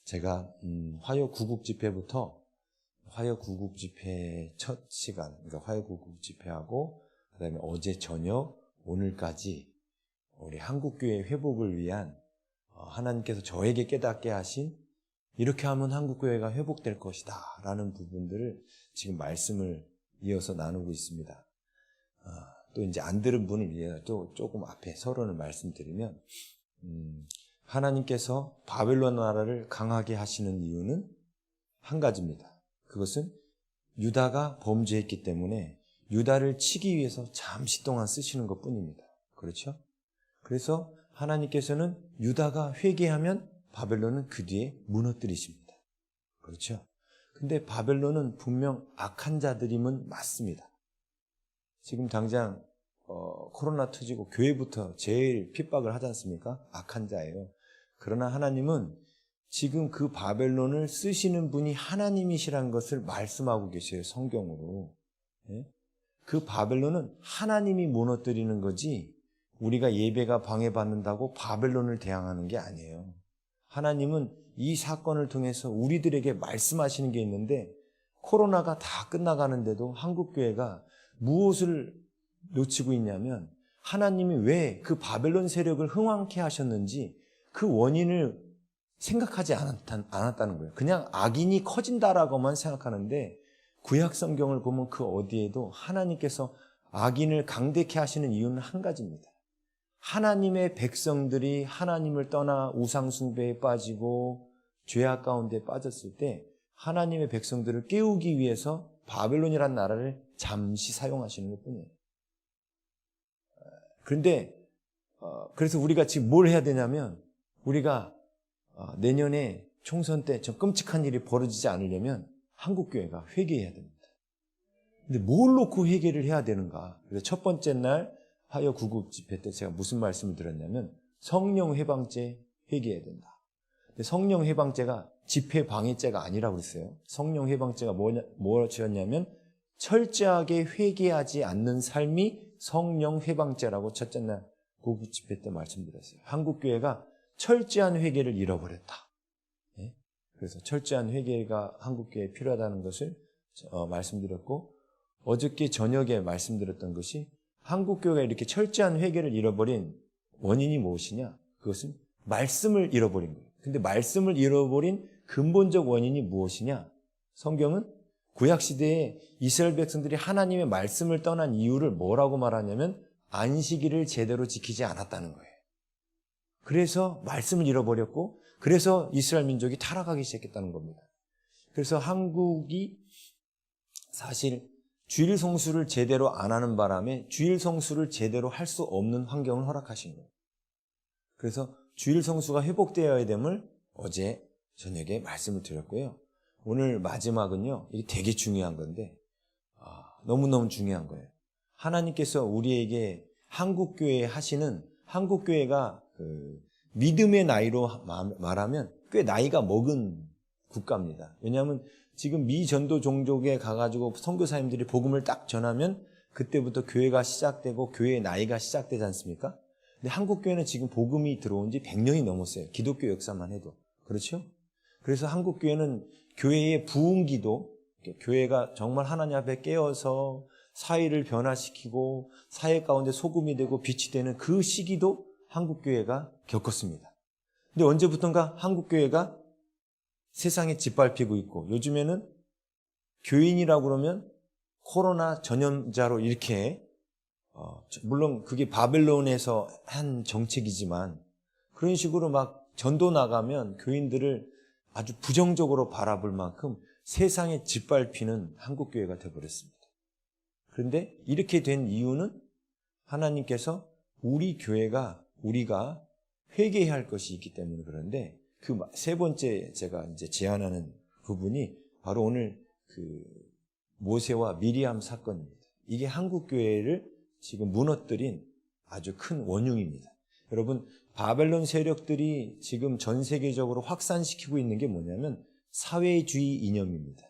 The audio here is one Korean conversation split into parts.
제가 화요 구국 집회부터 화요 구국 집회 첫 시간, 그러니까 화요 구국 집회하고 그다음에 어제 저녁 오늘까지 우리 한국교회 회복을 위한 하나님께서 저에게 깨닫게 하신 이렇게 하면 한국교회가 회복될 것이다 라는 부분들을 지금 말씀을 이어서 나누고 있습니다. 또 이제 안 들은 분을 위해 또 조금 앞에 서론을 말씀드리면 하나님께서 바벨론 나라를 강하게 하시는 이유는 한 가지입니다. 그것은 유다가 범죄했기 때문에 유다를 치기 위해서 잠시 동안 쓰시는 것뿐입니다. 그렇죠? 그래서 하나님께서는 유다가 회개하면 바벨론은 그 뒤에 무너뜨리십니다. 그렇죠? 근데 바벨론은 분명 악한 자들임은 맞습니다. 지금 당장 코로나 터지고 교회부터 제일 핍박을 하지 않습니까? 악한 자예요. 그러나 하나님은 지금 그 바벨론을 쓰시는 분이 하나님이시라는 것을 말씀하고 계세요. 성경으로. 그 바벨론은 하나님이 무너뜨리는 거지 우리가 예배가 방해받는다고 바벨론을 대항하는 게 아니에요. 하나님은 이 사건을 통해서 우리들에게 말씀하시는 게 있는데 코로나가 다 끝나가는데도 한국교회가 무엇을 놓치고 있냐면 하나님이 왜 그 바벨론 세력을 흥왕케 하셨는지 그 원인을 생각하지 않았다는 거예요. 그냥 악인이 커진다라고만 생각하는데 구약 성경을 보면 그 어디에도 하나님께서 악인을 강대케 하시는 이유는 한 가지입니다. 하나님의 백성들이 하나님을 떠나 우상 숭배에 빠지고 죄악 가운데 빠졌을 때 하나님의 백성들을 깨우기 위해서 바벨론이라는 나라를 잠시 사용하시는 것뿐이에요. 그런데 그래서 우리가 지금 뭘 해야 되냐면 우리가 내년에 총선 때 좀 끔찍한 일이 벌어지지 않으려면 한국교회가 회개해야 됩니다. 근데 뭘 놓고 회개를 해야 되는가? 그래서 첫 번째 날 화요 구국 집회 때 제가 무슨 말씀을 드렸냐면 성령 회방죄 회개해야 된다. 근데 성령 회방죄가 집회 방해죄가 아니라고 그랬어요. 성령 회방죄가 뭐였냐면 철저하게 회개하지 않는 삶이 성령 회방죄라고 첫째 날 구국 집회 때 말씀드렸어요. 한국교회가 철저한 회개를 잃어버렸다. 그래서 철저한 회개가 한국교회에 필요하다는 것을 말씀드렸고 어저께 저녁에 말씀드렸던 것이 한국교회가 이렇게 철저한 회개를 잃어버린 원인이 무엇이냐? 그것은 말씀을 잃어버린 거예요. 근데 말씀을 잃어버린 근본적 원인이 무엇이냐? 성경은 구약시대에 이스라엘 백성들이 하나님의 말씀을 떠난 이유를 뭐라고 말하냐면 안식일을 제대로 지키지 않았다는 거예요. 그래서 말씀을 잃어버렸고 그래서 이스라엘 민족이 타락하기 시작했다는 겁니다. 그래서 한국이 사실 주일 성수를 제대로 안 하는 바람에 주일 성수를 제대로 할 수 없는 환경을 허락하신 거예요. 그래서 주일 성수가 회복되어야 됨을 어제 저녁에 말씀을 드렸고요. 오늘 마지막은요. 이게 되게 중요한 건데 너무너무 중요한 거예요. 하나님께서 우리에게 한국교회에 하시는 한국교회가 믿음의 나이로 말하면 꽤 나이가 먹은 국가입니다. 왜냐하면 지금 미전도 종족에 가가지고 선교사님들이 복음을 딱 전하면 그때부터 교회가 시작되고 교회의 나이가 시작되지 않습니까? 근데 한국교회는 지금 복음이 들어온 지 100년이 넘었어요. 기독교 역사만 해도. 그렇죠? 그래서 한국교회는 교회의 부흥기도, 교회가 정말 하나님 앞에 깨어서 사회를 변화시키고 사회 가운데 소금이 되고 빛이 되는 그 시기도 한국교회가 겪었습니다. 근데 언제부턴가 한국교회가 세상에 짓밟히고 있고 요즘에는 교인이라고 그러면 코로나 전염자로 이렇게 물론 그게 바벨론에서 한 정책이지만 그런 식으로 막 전도 나가면 교인들을 아주 부정적으로 바라볼 만큼 세상에 짓밟히는 한국교회가 되어버렸습니다. 그런데 이렇게 된 이유는 하나님께서 우리 교회가 우리가 회개해야 할 것이 있기 때문에 그런데 그 세 번째 제가 이제 제안하는 부분이 바로 오늘 그 모세와 미리암 사건입니다. 이게 한국교회를 지금 무너뜨린 아주 큰 원흉입니다. 여러분 바벨론 세력들이 지금 전 세계적으로 확산시키고 있는 게 뭐냐면 사회주의 이념입니다.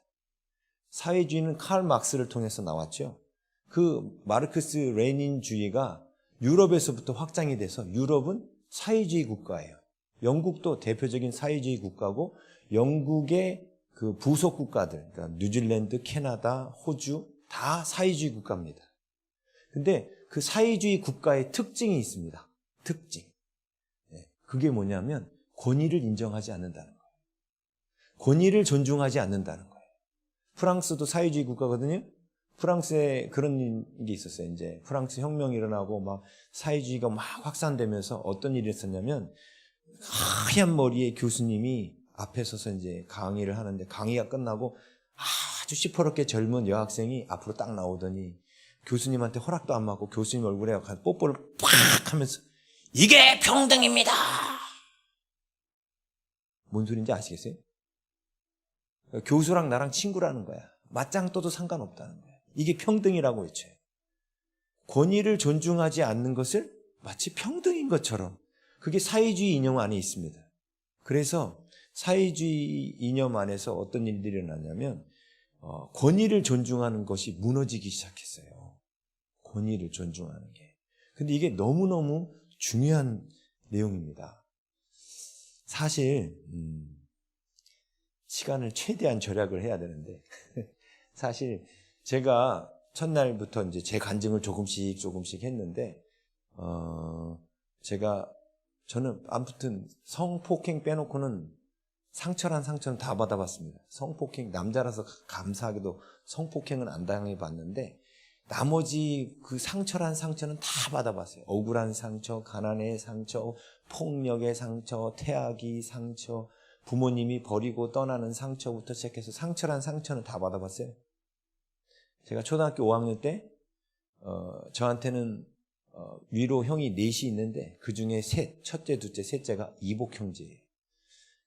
사회주의는 칼 막스를 통해서 나왔죠. 그 마르크스 레닌주의가 유럽에서부터 확장이 돼서 유럽은 사회주의 국가예요. 영국도 대표적인 사회주의 국가고 영국의 그 부속 국가들, 그러니까 뉴질랜드, 캐나다, 호주 다 사회주의 국가입니다. 근데 그 사회주의 국가의 특징이 있습니다. 특징. 그게 뭐냐면 권위를 인정하지 않는다는 거예요. 권위를 존중하지 않는다는 거예요. 프랑스도 사회주의 국가거든요. 프랑스에 그런 일이 있었어요. 이제 프랑스 혁명이 일어나고 막 사회주의가 막 확산되면서 어떤 일이 있었냐면 하얀 머리의 교수님이 앞에 서서 이제 강의를 하는데 강의가 끝나고 아주 시퍼렇게 젊은 여학생이 앞으로 딱 나오더니 교수님한테 허락도 안 받고 교수님 얼굴에 뽀뽀를 팍 하면서 이게 평등입니다. 뭔 소리인지 아시겠어요? 교수랑 나랑 친구라는 거야. 맞짱 떠도 상관없다는 거야. 이게 평등이라고 외쳐요. 권위를 존중하지 않는 것을 마치 평등인 것처럼 그게 사회주의 이념 안에 있습니다. 그래서 사회주의 이념 안에서 어떤 일들이 일어나냐면 권위를 존중하는 것이 무너지기 시작했어요. 권위를 존중하는 게. 근데 이게 너무너무 중요한 내용입니다. 사실 시간을 최대한 절약을 해야 되는데 사실 제가 첫날부터 이제 제 간증을 조금씩 했는데 저는 아무튼 성폭행 빼놓고는 상처란 상처는 다 받아봤습니다. 성폭행 남자라서 감사하게도 성폭행은 안 당해봤는데 나머지 그 상처란 상처는 다 받아봤어요. 억울한 상처, 가난의 상처, 폭력의 상처, 태아기 상처, 부모님이 버리고 떠나는 상처부터 시작해서 상처란 상처는 다 받아봤어요. 제가 초등학교 5학년 때 저한테는 위로 형이 넷이 있는데 그중에 첫째, 둘째, 셋째가 이복 형제예요.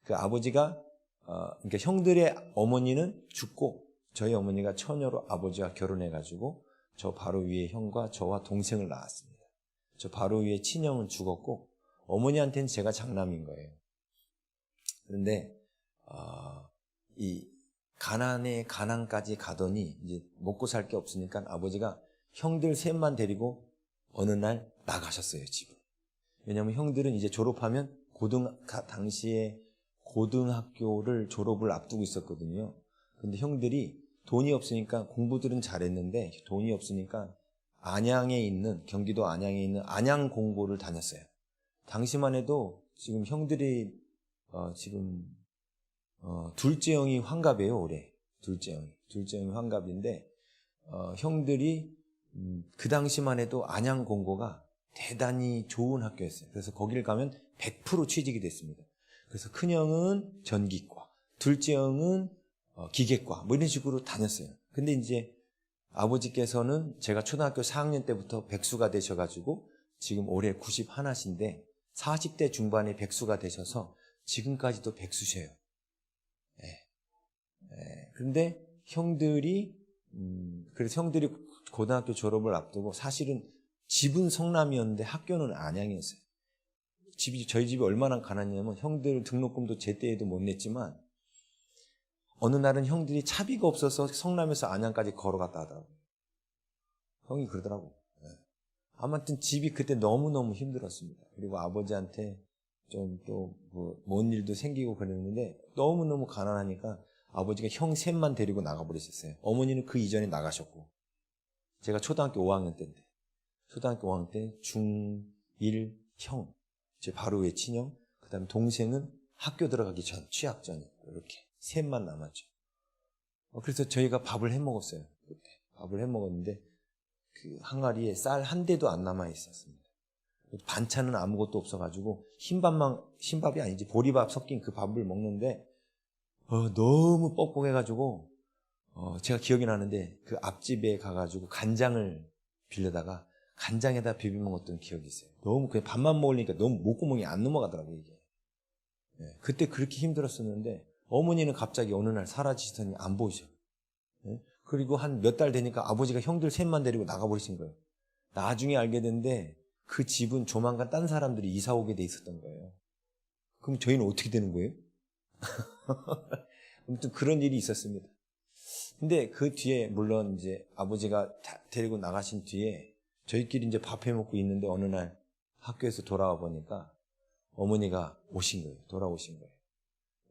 그 아버지가 그러니까 형들의 어머니는 죽고 저희 어머니가 처녀로 아버지와 결혼해가지고 저 바로 위에 형과 저와 동생을 낳았습니다. 저 바로 위에 친형은 죽었고 어머니한테는 제가 장남인 거예요. 그런데 이 가난까지 가더니 이제 먹고 살 게 없으니까 아버지가 형들 셋만 데리고 어느 날 나가셨어요, 집을. 왜냐하면 형들은 이제 졸업하면 당시에 고등학교를 졸업을 앞두고 있었거든요. 근데 형들이 돈이 없으니까 공부들은 잘했는데 돈이 없으니까 경기도 안양에 있는 안양공고를 다녔어요. 당시만 해도 지금 형들이 둘째 형이 환갑이에요, 올해. 둘째 형이 환갑인데 형들이 그 당시만 해도 안양공고가 대단히 좋은 학교였어요. 그래서 거기를 가면 100% 취직이 됐습니다. 그래서 큰형은 전기과, 둘째 형은 기계과 뭐 이런 식으로 다녔어요. 근데 이제 아버지께서는 제가 초등학교 4학년 때부터 백수가 되셔가지고 지금 올해 91이신데 40대 중반에 백수가 되셔서 지금까지도 백수셔요. 그런데 그래서 형들이 고등학교 졸업을 앞두고 사실은 집은 성남이었는데 학교는 안양이었어요. 저희 집이 얼마나 가난했냐면 형들 등록금도 제때에도 못 냈지만 어느 날은 형들이 차비가 없어서 성남에서 안양까지 걸어갔다 하더라고요. 형이 그러더라고. 아무튼 집이 그때 너무너무 힘들었습니다. 그리고 아버지한테 좀 뭔 일도 생기고 그랬는데 너무너무 가난하니까 아버지가 형 셋만 데리고 나가버리셨어요. 어머니는 그 이전에 나가셨고 제가 초등학교 5학년 때인데 초등학교 5학년 때 중1 형 제 바로 위에 친형 그 다음에 동생은 학교 들어가기 전 취학 전에 이렇게 셋만 남았죠. 그래서 저희가 밥을 해 먹었어요. 그때 밥을 해 먹었는데 그 항아리에 쌀 한 대도 안 남아 있었습니다. 반찬은 아무것도 없어가지고 흰밥이 아니지 보리밥 섞인 그 밥을 먹는데 너무 뻑뻑해가지고 제가 기억이 나는데 그 앞집에 가가지고 간장을 빌려다가 간장에다 비벼 먹었던 기억이 있어요. 너무 그냥 밥만 먹으니까 너무 목구멍이 안 넘어가더라고요 이게. 그때 그렇게 힘들었었는데 어머니는 갑자기 어느 날 사라지시더니 안 보이셔. 그리고 한 몇 달 되니까 아버지가 형들 셋만 데리고 나가버리신 거예요. 나중에 알게 됐는데 그 집은 조만간 딴 사람들이 이사 오게 돼 있었던 거예요. 그럼 저희는 어떻게 되는 거예요? 아무튼 그런 일이 있었습니다. 근데 그 뒤에 물론 이제 아버지가 데리고 나가신 뒤에 저희끼리 이제 밥 해 먹고 있는데 어느 날 학교에서 돌아와 보니까 어머니가 돌아오신 거예요.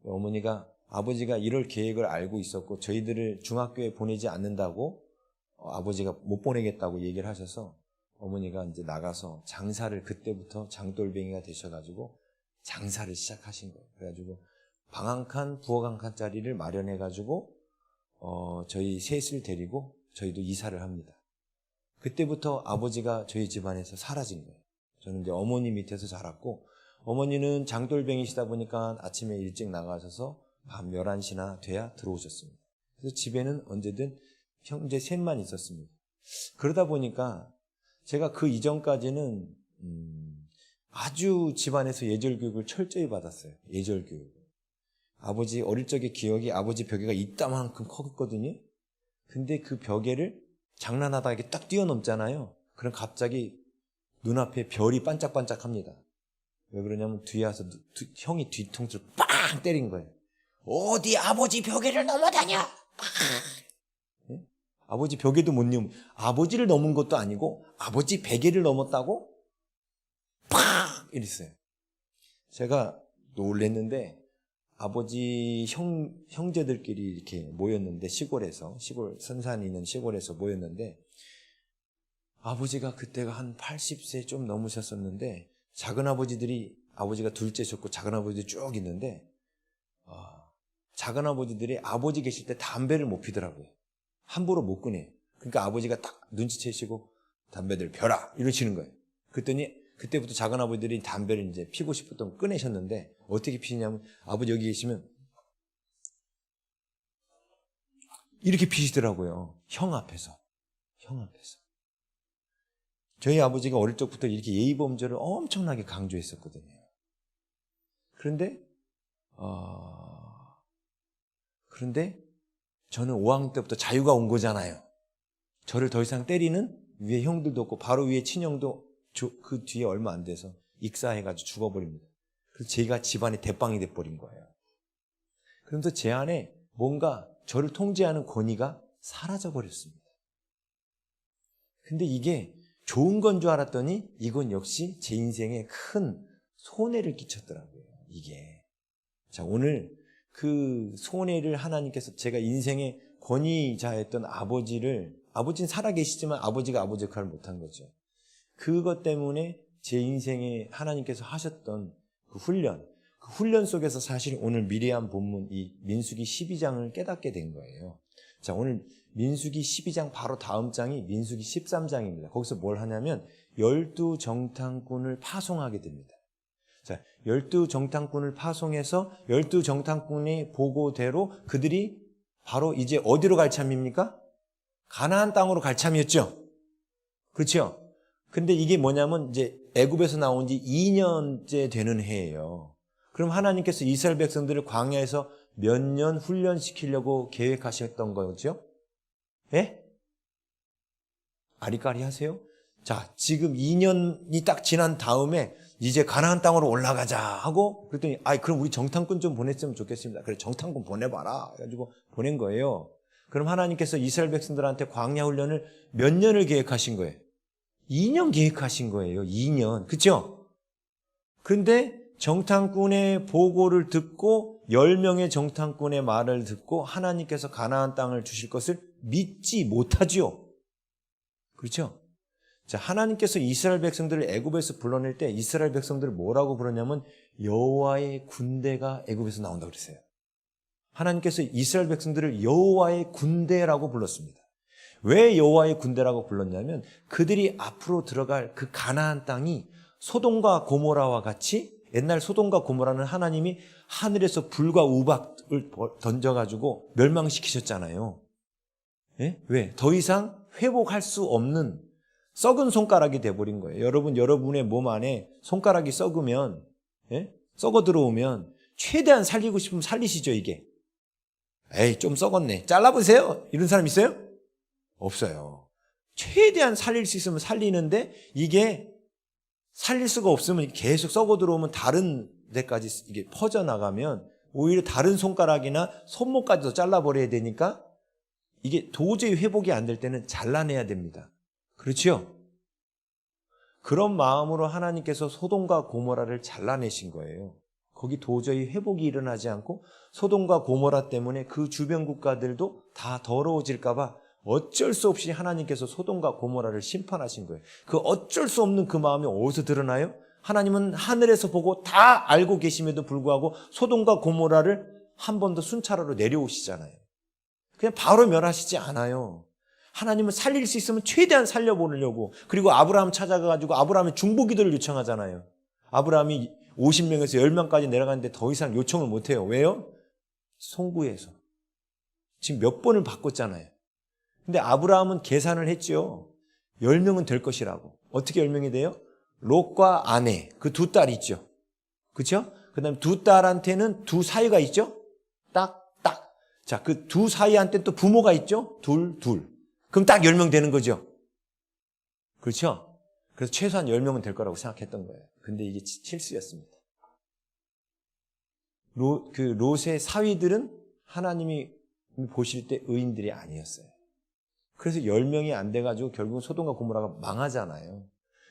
어머니가 아버지가 이럴 계획을 알고 있었고 저희들을 중학교에 보내지 않는다고 아버지가 못 보내겠다고 얘기를 하셔서 어머니가 이제 나가서 장사를 그때부터 장돌뱅이가 되셔가지고 장사를 시작하신 거예요. 그래가지고 방 한 칸, 부엌 한 칸짜리를 마련해가지고 저희 셋을 데리고 저희도 이사를 합니다. 그때부터 아버지가 저희 집안에서 사라진 거예요. 저는 이제 어머니 밑에서 자랐고 어머니는 장돌뱅이시다 보니까 아침에 일찍 나가셔서 밤 11시나 돼야 들어오셨습니다. 그래서 집에는 언제든 형제 셋만 있었습니다. 그러다 보니까 제가 그 이전까지는 아주 집안에서 예절교육을 철저히 받았어요. 예절교육을. 아버지 어릴 적의 기억이 아버지 벽에가 이따만큼 컸거든요. 근데 그 벽에를 장난하다 이렇게 딱 뛰어넘잖아요. 그럼 갑자기 눈앞에 별이 반짝반짝합니다. 왜 그러냐면 뒤에 와서 형이 뒤통수를 빵 때린 거예요. 어디 아버지 벽에를 넘어다녀! 네? 아버지 벽에도 못 넘은, 아버지를 넘은 것도 아니고 아버지 베개를 넘었다고? 팍! 이랬어요. 제가 놀랬는데 아버지 형제들끼리 이렇게 모였는데 시골에서 시골 선산이 있는 시골에서 모였는데 아버지가 그때가 한 80세 좀 넘으셨었는데 작은 아버지들이 아버지가 둘째셨고 작은 아버지들이 쭉 있는데 작은 아버지들이 아버지 계실 때 담배를 못 피더라고요. 함부로 못 꺼내. 그러니까 아버지가 딱 눈치채시고 담배들 펴라 이러시는 거예요. 그랬더니 그때부터 작은 아버지들이 담배를 이제 피고 싶었던 거 꺼내셨는데 어떻게 피냐면 아버지 여기 계시면 이렇게 피시더라고요. 형 앞에서. 저희 아버지가 어릴 적부터 이렇게 예의범절을 엄청나게 강조했었거든요. 그런데 저는 5학년 때부터 자유가 온 거잖아요. 저를 더 이상 때리는 위에 형들도 없고 바로 위에 친형도 그 뒤에 얼마 안 돼서 익사해가지고 죽어버립니다. 그래서 제가 집안의 대빵이 돼버린 거예요. 그러면서 제 안에 뭔가 저를 통제하는 권위가 사라져버렸습니다. 근데 이게 좋은 건 줄 알았더니 이건 역시 제 인생에 큰 손해를 끼쳤더라고요. 이게. 자, 오늘 그 손해를 하나님께서 제가 인생의 권위자였던 아버지는 살아계시지만 아버지가 아버지 역할을 못한 거죠. 그것 때문에 제 인생에 하나님께서 하셨던 그 훈련 속에서 사실 오늘 미리암 본문 이 민수기 12장을 깨닫게 된 거예요. 자, 오늘 민수기 12장 바로 다음 장이 민수기 13장입니다. 거기서 뭘 하냐면 12정탐꾼을 파송하게 됩니다. 자, 12정탐꾼을 파송해서 12정탐꾼의 보고대로 그들이 바로 이제 어디로 갈 참입니까? 가나안 땅으로 갈 참이었죠. 그렇죠? 근데 이게 뭐냐면 이제 애굽에서 나온 지 2년째 되는 해예요. 그럼 하나님께서 이스라엘 백성들을 광야에서 몇 년 훈련시키려고 계획하셨던 거죠? 예? 아리까리 하세요? 자, 지금 2년이 딱 지난 다음에 이제 가나안 땅으로 올라가자 하고 그랬더니 그럼 우리 정탐꾼 좀 보냈으면 좋겠습니다. 그래, 정탐꾼 보내봐라 해가지고 보낸 거예요. 그럼 하나님께서 이스라엘 백성들한테 광야 훈련을 몇 년을 계획하신 거예요? 2년 계획하신 거예요. 2년. 그렇죠? 그런데 정탐꾼의 보고를 듣고 10명의 정탐꾼의 말을 듣고 하나님께서 가나안 땅을 주실 것을 믿지 못하지요. 그렇죠? 자, 하나님께서 이스라엘 백성들을 애굽에서 불러낼 때 이스라엘 백성들을 뭐라고 부르냐면 여호와의 군대가 애굽에서 나온다고 그랬어요. 하나님께서 이스라엘 백성들을 여호와의 군대라고 불렀습니다. 왜 여호와의 군대라고 불렀냐면 그들이 앞으로 들어갈 그 가나안 땅이 소돔과 고모라와 같이 옛날 소돔과 고모라는 하나님이 하늘에서 불과 우박을 던져가지고 멸망시키셨잖아요. 예? 왜? 더 이상 회복할 수 없는 썩은 손가락이 돼버린 거예요. 여러분의 몸 안에 손가락이 썩으면, 썩어 들어오면 최대한 살리고 싶으면 살리시죠, 이게. 에이, 좀 썩었네. 잘라보세요. 이런 사람 있어요? 없어요. 최대한 살릴 수 있으면 살리는데 이게 살릴 수가 없으면 계속 썩어 들어오면 다른 데까지 이게 퍼져나가면 오히려 다른 손가락이나 손목까지도 잘라버려야 되니까 이게 도저히 회복이 안 될 때는 잘라내야 됩니다. 그렇죠? 그런 마음으로 하나님께서 소돔과 고모라를 잘라내신 거예요. 거기 도저히 회복이 일어나지 않고 소돔과 고모라 때문에 그 주변 국가들도 다 더러워질까 봐 어쩔 수 없이 하나님께서 소돔과 고모라를 심판하신 거예요. 그 어쩔 수 없는 그 마음이 어디서 드러나요? 하나님은 하늘에서 보고 다 알고 계심에도 불구하고 소돔과 고모라를 한 번 더 순찰하러 내려오시잖아요. 그냥 바로 멸하시지 않아요. 하나님은 살릴 수 있으면 최대한 살려보려고. 그리고 아브라함 찾아가가지고 아브라함의 중보기도를 요청하잖아요. 아브라함이 50명에서 10명까지 내려갔는데 더 이상 요청을 못해요. 왜요? 송구해서. 지금 몇 번을 바꿨잖아요. 근데 아브라함은 계산을 했죠. 10명은 될 것이라고. 어떻게 10명이 돼요? 롯과 아내, 그 두 딸이 있죠. 그렇죠? 그 다음에 두 딸한테는 두 사위가 있죠. 딱. 자, 그 두 사위한테 또 부모가 있죠. 둘. 그럼 딱 10명 되는 거죠. 그렇죠? 그래서 최소한 10명은 될 거라고 생각했던 거예요. 근데 이게 실수였습니다. 롯의 사위들은 하나님이 보실 때 의인들이 아니었어요. 그래서 10명이 안 돼가지고 결국은 소돔과 고모라가 망하잖아요.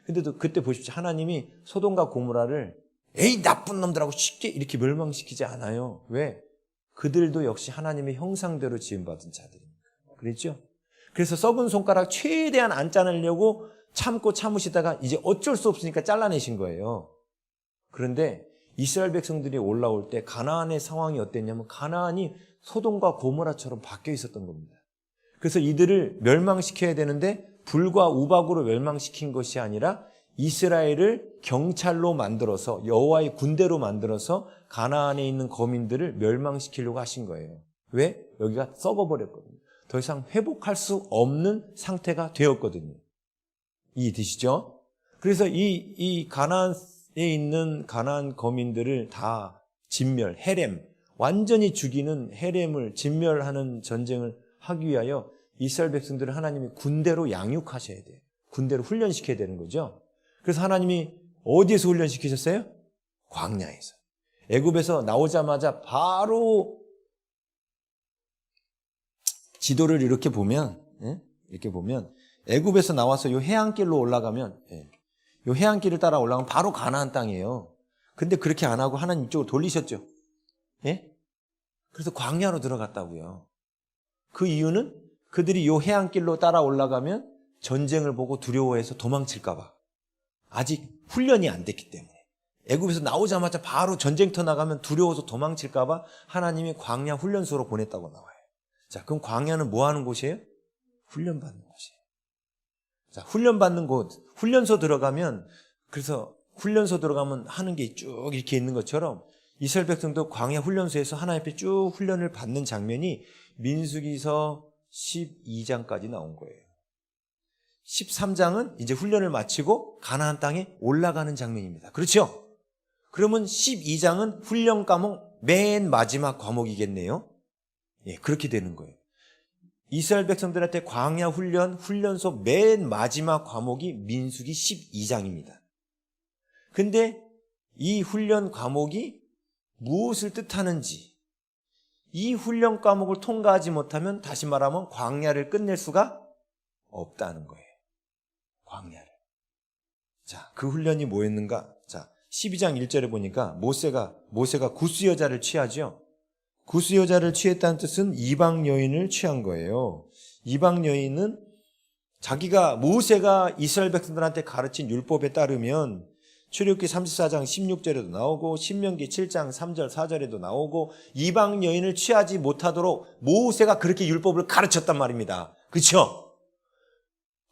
근데도 그때 보십시오. 하나님이 소돔과 고모라를 에이 나쁜 놈들하고 쉽게 이렇게 멸망시키지 않아요. 왜? 그들도 역시 하나님의 형상대로 지음받은 자들입니다. 그랬죠? 그래서 썩은 손가락 최대한 안 자르려고 참으시다가 이제 어쩔 수 없으니까 잘라내신 거예요. 그런데 이스라엘 백성들이 올라올 때 가나안의 상황이 어땠냐면 가나안이 소돔과 고모라처럼 바뀌어 있었던 겁니다. 그래서 이들을 멸망시켜야 되는데 불과 우박으로 멸망시킨 것이 아니라 이스라엘을 경찰로 만들어서 여호와의 군대로 만들어서 가나안에 있는 거민들을 멸망시키려고 하신 거예요. 왜? 여기가 썩어버렸거든요. 더 이상 회복할 수 없는 상태가 되었거든요. 이해되시죠? 그래서 이 가나안에 있는 가나안 거민들을 다 진멸, 헤렘, 완전히 죽이는 헤렘을 진멸하는 전쟁을 하기 위하여 이스라엘 백성들을 하나님이 군대로 양육하셔야 돼요. 군대로 훈련시켜야 되는 거죠. 그래서 하나님이 어디에서 훈련시키셨어요? 광야에서. 애굽에서 나오자마자 바로 지도를 이렇게 보면 애굽에서 나와서 이 해안길로 올라가면 이 해안길을 따라 올라가면 바로 가나안 땅이에요. 근데 그렇게 안 하고 하나님 이쪽으로 돌리셨죠. 그래서 광야로 들어갔다고요. 그 이유는 그들이 이 해안길로 따라 올라가면 전쟁을 보고 두려워해서 도망칠까 봐. 아직 훈련이 안 됐기 때문에. 애굽에서 나오자마자 바로 전쟁터 나가면 두려워서 도망칠까 봐 하나님이 광야 훈련소로 보냈다고 나와요. 자, 그럼 광야는 뭐 하는 곳이에요? 훈련받는 곳이에요. 자, 훈련받는 곳, 훈련소 들어가면, 그래서 훈련소 들어가면 하는 게 쭉 이렇게 있는 것처럼 이스라엘 백성도 광야 훈련소에서 하나님 앞에 쭉 훈련을 받는 장면이 민수기서 12장까지 나온 거예요. 13장은 이제 훈련을 마치고 가나안 땅에 올라가는 장면입니다. 그렇죠? 그러면 12장은 훈련 과목 맨 마지막 과목이겠네요. 그렇게 되는 거예요. 이스라엘 백성들한테 광야 훈련소 맨 마지막 과목이 민수기 12장입니다. 근데 이 훈련 과목이 무엇을 뜻하는지, 이 훈련 과목을 통과하지 못하면 다시 말하면 광야를 끝낼 수가 없다는 거예요. 광야를. 자, 그 훈련이 뭐였는가? 자, 12장 1절에 보니까 모세가 구스 여자를 취하죠. 구스 여자를 취했다는 뜻은 이방 여인을 취한 거예요. 이방 여인은 자기가 모세가 이스라엘 백성들한테 가르친 율법에 따르면 출애굽기 34장 16절에도 나오고 신명기 7장 3절 4절에도 나오고 이방 여인을 취하지 못하도록 모세가 그렇게 율법을 가르쳤단 말입니다. 그렇죠?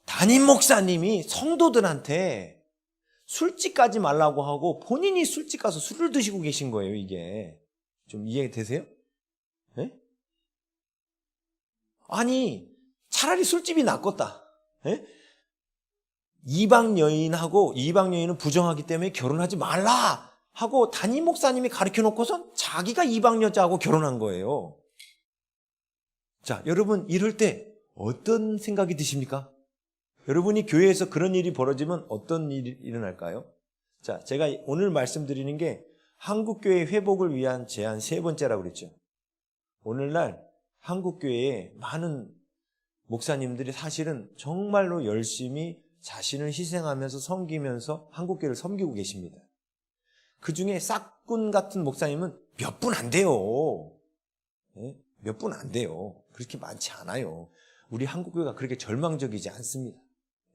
담임 목사님이 성도들한테 술집 가지 말라고 하고 본인이 술집 가서 술을 드시고 계신 거예요. 이게 좀 이해되세요? 네? 아니 차라리 술집이 낫겠다. 네? 이방 여인은 부정하기 때문에 결혼하지 말라 하고 담임 목사님이 가르쳐 놓고선 자기가 이방 여자하고 결혼한 거예요. 자, 여러분 이럴 때 어떤 생각이 드십니까? 여러분이 교회에서 그런 일이 벌어지면 어떤 일이 일어날까요? 자, 제가 오늘 말씀드리는 게 한국교회 회복을 위한 제안 3번째라고 그랬죠. 오늘날 한국교회에 많은 목사님들이 사실은 정말로 열심히 자신을 희생하면서 섬기면서 한국교회를 섬기고 계십니다. 그중에 싹군 같은 목사님은 몇 분 안 돼요. 예? 몇 분 안 돼요. 그렇게 많지 않아요. 우리 한국교회가 그렇게 절망적이지 않습니다.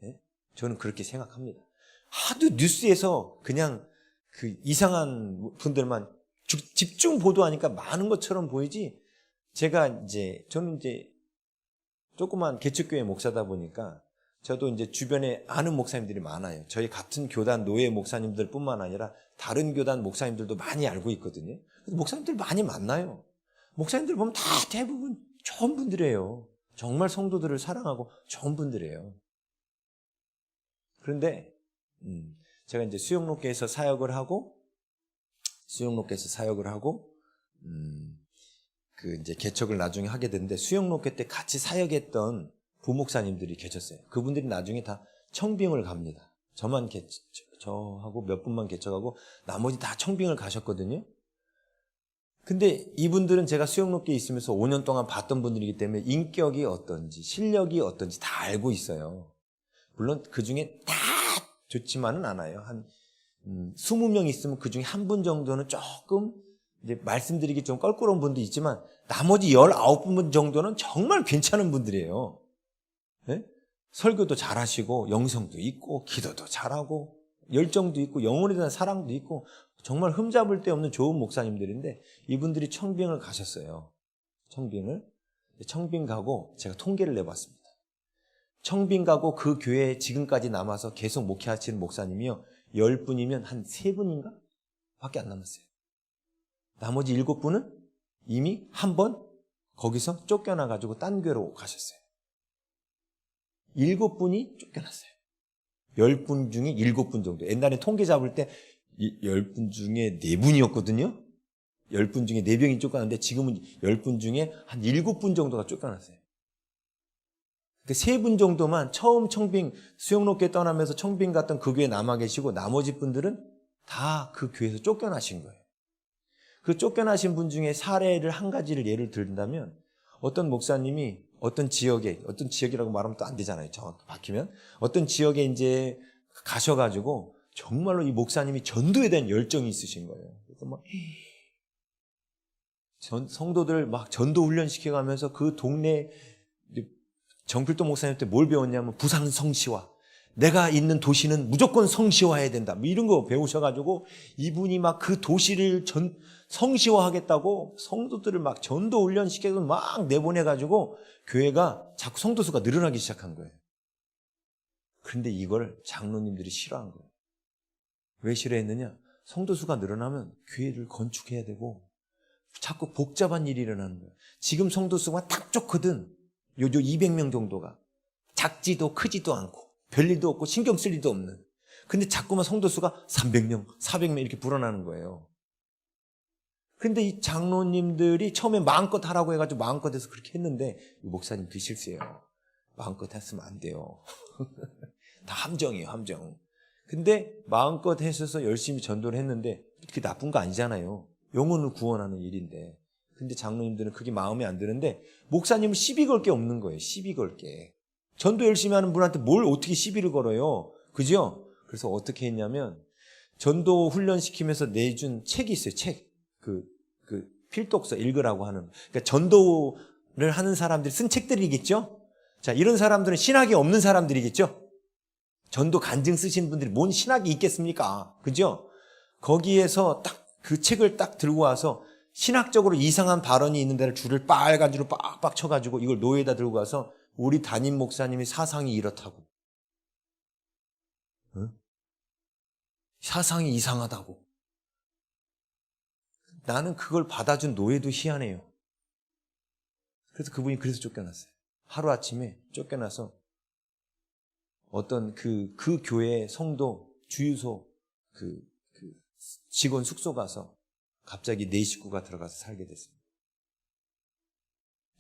예? 저는 그렇게 생각합니다. 하도 뉴스에서 그냥 그 이상한 분들만 집중 보도하니까 많은 것처럼 보이지. 저는 이제 조그만 개척교회 목사다 보니까 저도 이제 주변에 아는 목사님들이 많아요. 저희 같은 교단 노예 목사님들 뿐만 아니라 다른 교단 목사님들도 많이 알고 있거든요. 목사님들 많이 만나요. 목사님들 보면 다 대부분 좋은 분들이에요. 정말 성도들을 사랑하고 좋은 분들이에요. 그런데 제가 이제 수영로교에서 사역을 하고 그 이제 개척을 나중에 하게 됐는데 수영로교 때 같이 사역했던 부목사님들이 계셨어요. 그분들이 나중에 다 청빙을 갑니다. 저하고 몇 분만 개척하고 나머지 다 청빙을 가셨거든요. 근데 이분들은 제가 수영로교에 있으면서 5년 동안 봤던 분들이기 때문에 인격이 어떤지 실력이 어떤지 다 알고 있어요. 물론 그중에 다 좋지만은 않아요. 한 20명 있으면 그중에 한 분 정도는 조금 이제 말씀드리기 좀 껄끄러운 분도 있지만 나머지 19분 정도는 정말 괜찮은 분들이에요. 네? 설교도 잘하시고 영성도 있고 기도도 잘하고 열정도 있고 영혼에 대한 사랑도 있고 정말 흠잡을 데 없는 좋은 목사님들인데 이분들이 청빙을 가셨어요. 청빙 가고 제가 통계를 내봤습니다. 청빙 가고 그 교회에 지금까지 남아서 계속 목회하시는 목사님이요. 10분이면 한 3분인가? 밖에 안 남았어요. 나머지 7분은 이미 한 번 거기서 쫓겨나가지고 딴 교회로 가셨어요. 7분이 쫓겨났어요. 10분 중에 7분 정도. 옛날에 통계 잡을 때 10분 중에 4분이었거든요. 10분 중에 4명이 쫓겨났는데 지금은 10분 중에 한 7분 정도가 쫓겨났어요. 그 3분 정도만 처음 수영로교회 떠나면서 청빙 갔던 그 교회에 남아 계시고 나머지 분들은 다 그 교회에서 쫓겨나신 거예요. 그 쫓겨나신 분 중에 사례를 한 가지를 예를 들다면 어떤 목사님이 어떤 지역이라고 말하면 또 안 되잖아요. 정확히 박히면. 어떤 지역에 이제 가셔가지고 정말로 이 목사님이 전도에 대한 열정이 있으신 거예요. 그래서 막 성도들 막 전도 훈련 시켜가면서 그 동네 정필도 목사님한테 뭘 배웠냐면 부산 성시화. 내가 있는 도시는 무조건 성시화해야 된다. 뭐 이런 거 배우셔가지고 이분이 막 그 도시를 성시화하겠다고 성도들을 막 전도 훈련 시켜서 막 내보내가지고 교회가 자꾸 성도 수가 늘어나기 시작한 거예요. 그런데 이걸 장로님들이 싫어한 거예요. 왜 싫어했느냐? 성도 수가 늘어나면 교회를 건축해야 되고 자꾸 복잡한 일이 일어나는 거예요. 지금 성도 수가 딱 좋거든. 요 200명 정도가. 작지도 크지도 않고 별일도 없고 신경 쓸 일도 없는. 근데 자꾸만 성도 수가 300명, 400명 이렇게 불어나는 거예요. 근데 이 장로님들이 처음에 마음껏 하라고 해가지고 마음껏 해서 그렇게 했는데 이 목사님 그 실수예요. 마음껏 했으면 안 돼요. 다 함정이에요, 함정. 근데 마음껏 하셔서 열심히 전도를 했는데 그게 나쁜 거 아니잖아요. 영혼을 구원하는 일인데. 근데 장로님들은 그게 마음에 안 드는데 목사님은 시비 걸 게 없는 거예요. 시비 걸 게. 전도 열심히 하는 분한테 뭘 어떻게 시비를 걸어요. 그죠? 그래서 어떻게 했냐면 전도 훈련 시키면서 내준 책이 있어요. 책. 그 필독서 읽으라고 하는. 그러니까 전도를 하는 사람들이 쓴 책들이겠죠? 자, 이런 사람들은 신학이 없는 사람들이겠죠? 전도 간증 쓰신 분들이 뭔 신학이 있겠습니까? 그죠? 거기에서 딱 그 책을 딱 들고 와서 신학적으로 이상한 발언이 있는 데를 줄을 빨간 줄로 빡빡 쳐가지고 이걸 노예에다 들고 가서 우리 담임 목사님이 사상이 이렇다고. 응? 사상이 이상하다고. 나는 그걸 받아준 노예도 희한해요. 그래서 그분이 그래서 쫓겨났어요. 하루아침에 쫓겨나서 어떤 그 교회 성도 주유소 직원 숙소 가서 갑자기 4 식구가 들어가서 살게 됐습니다.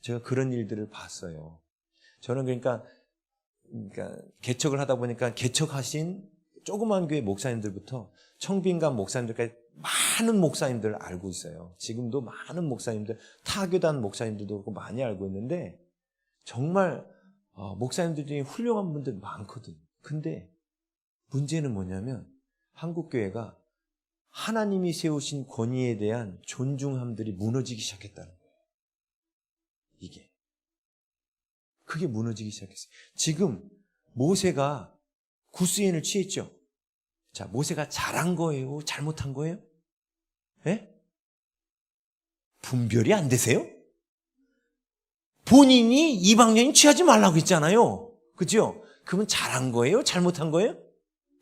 제가 그런 일들을 봤어요. 저는 그러니까 개척을 하다 보니까 개척하신 조그만 교회 목사님들부터 청빙관 목사님들까지 많은 목사님들을 알고 있어요. 지금도 많은 목사님들, 타교단 목사님들도 그렇고 많이 알고 있는데 정말 목사님들 중에 훌륭한 분들 많거든. 근데 문제는 뭐냐면 한국교회가 하나님이 세우신 권위에 대한 존중함들이 무너지기 시작했다는 거예요. 그게 무너지기 시작했어요. 지금 모세가 구스인을 취했죠. 자, 모세가 잘한 거예요? 잘못한 거예요? 예? 분별이 안 되세요? 본인이 이방 여인 취하지 말라고 했잖아요. 그죠? 그러면 잘한 거예요? 잘못한 거예요?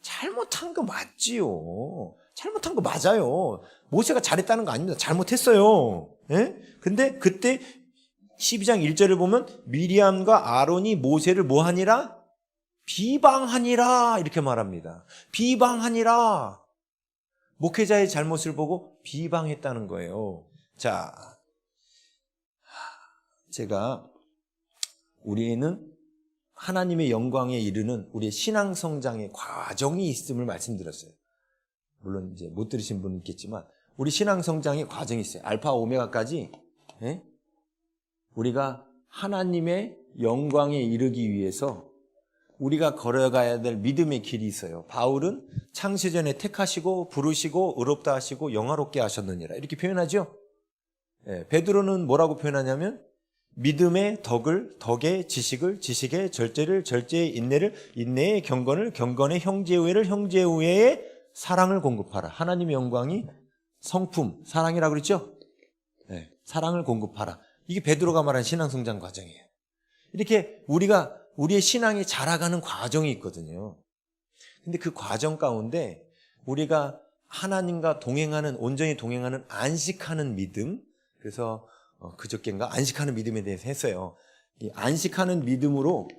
잘못한 거 맞지요. 잘못한 거 맞아요. 모세가 잘했다는 거 아닙니다. 잘못했어요. 예? 근데 그때 12장 1절을 보면 미리암과 아론이 모세를 뭐 하니라? 비방하니라 이렇게 말합니다. 비방하니라. 목회자의 잘못을 보고 비방했다는 거예요. 자, 제가 우리는 하나님의 영광에 이르는 우리의 신앙 성장의 과정이 있음을 말씀드렸어요. 물론 이제 못 들으신 분은 있겠지만 우리 신앙 성장의 과정이 있어요. 알파 오메가까지 우리가 하나님의 영광에 이르기 위해서 우리가 걸어가야 될 믿음의 길이 있어요. 바울은 창세전에 택하시고 부르시고 의롭다 하시고 영화롭게 하셨느니라 이렇게 표현하죠. 베드로는 뭐라고 표현하냐면 믿음의 덕의 지식을, 지식의 절제를, 절제의 인내를, 인내의 경건을, 경건의 형제우애를, 형제우애의 사랑을 공급하라. 하나님의 영광이 성품, 사랑이라고 그랬죠? 사랑을 공급하라. 이게 베드로가 말한 신앙성장 과정이에요. 이렇게 우리의 신앙이 자라가는 과정이 있거든요. 근데 그 과정 가운데 우리가 하나님과 온전히 동행하는 안식하는 믿음, 그래서 그저께인가 안식하는 믿음에 대해서 했어요. 이 안식하는 믿음으로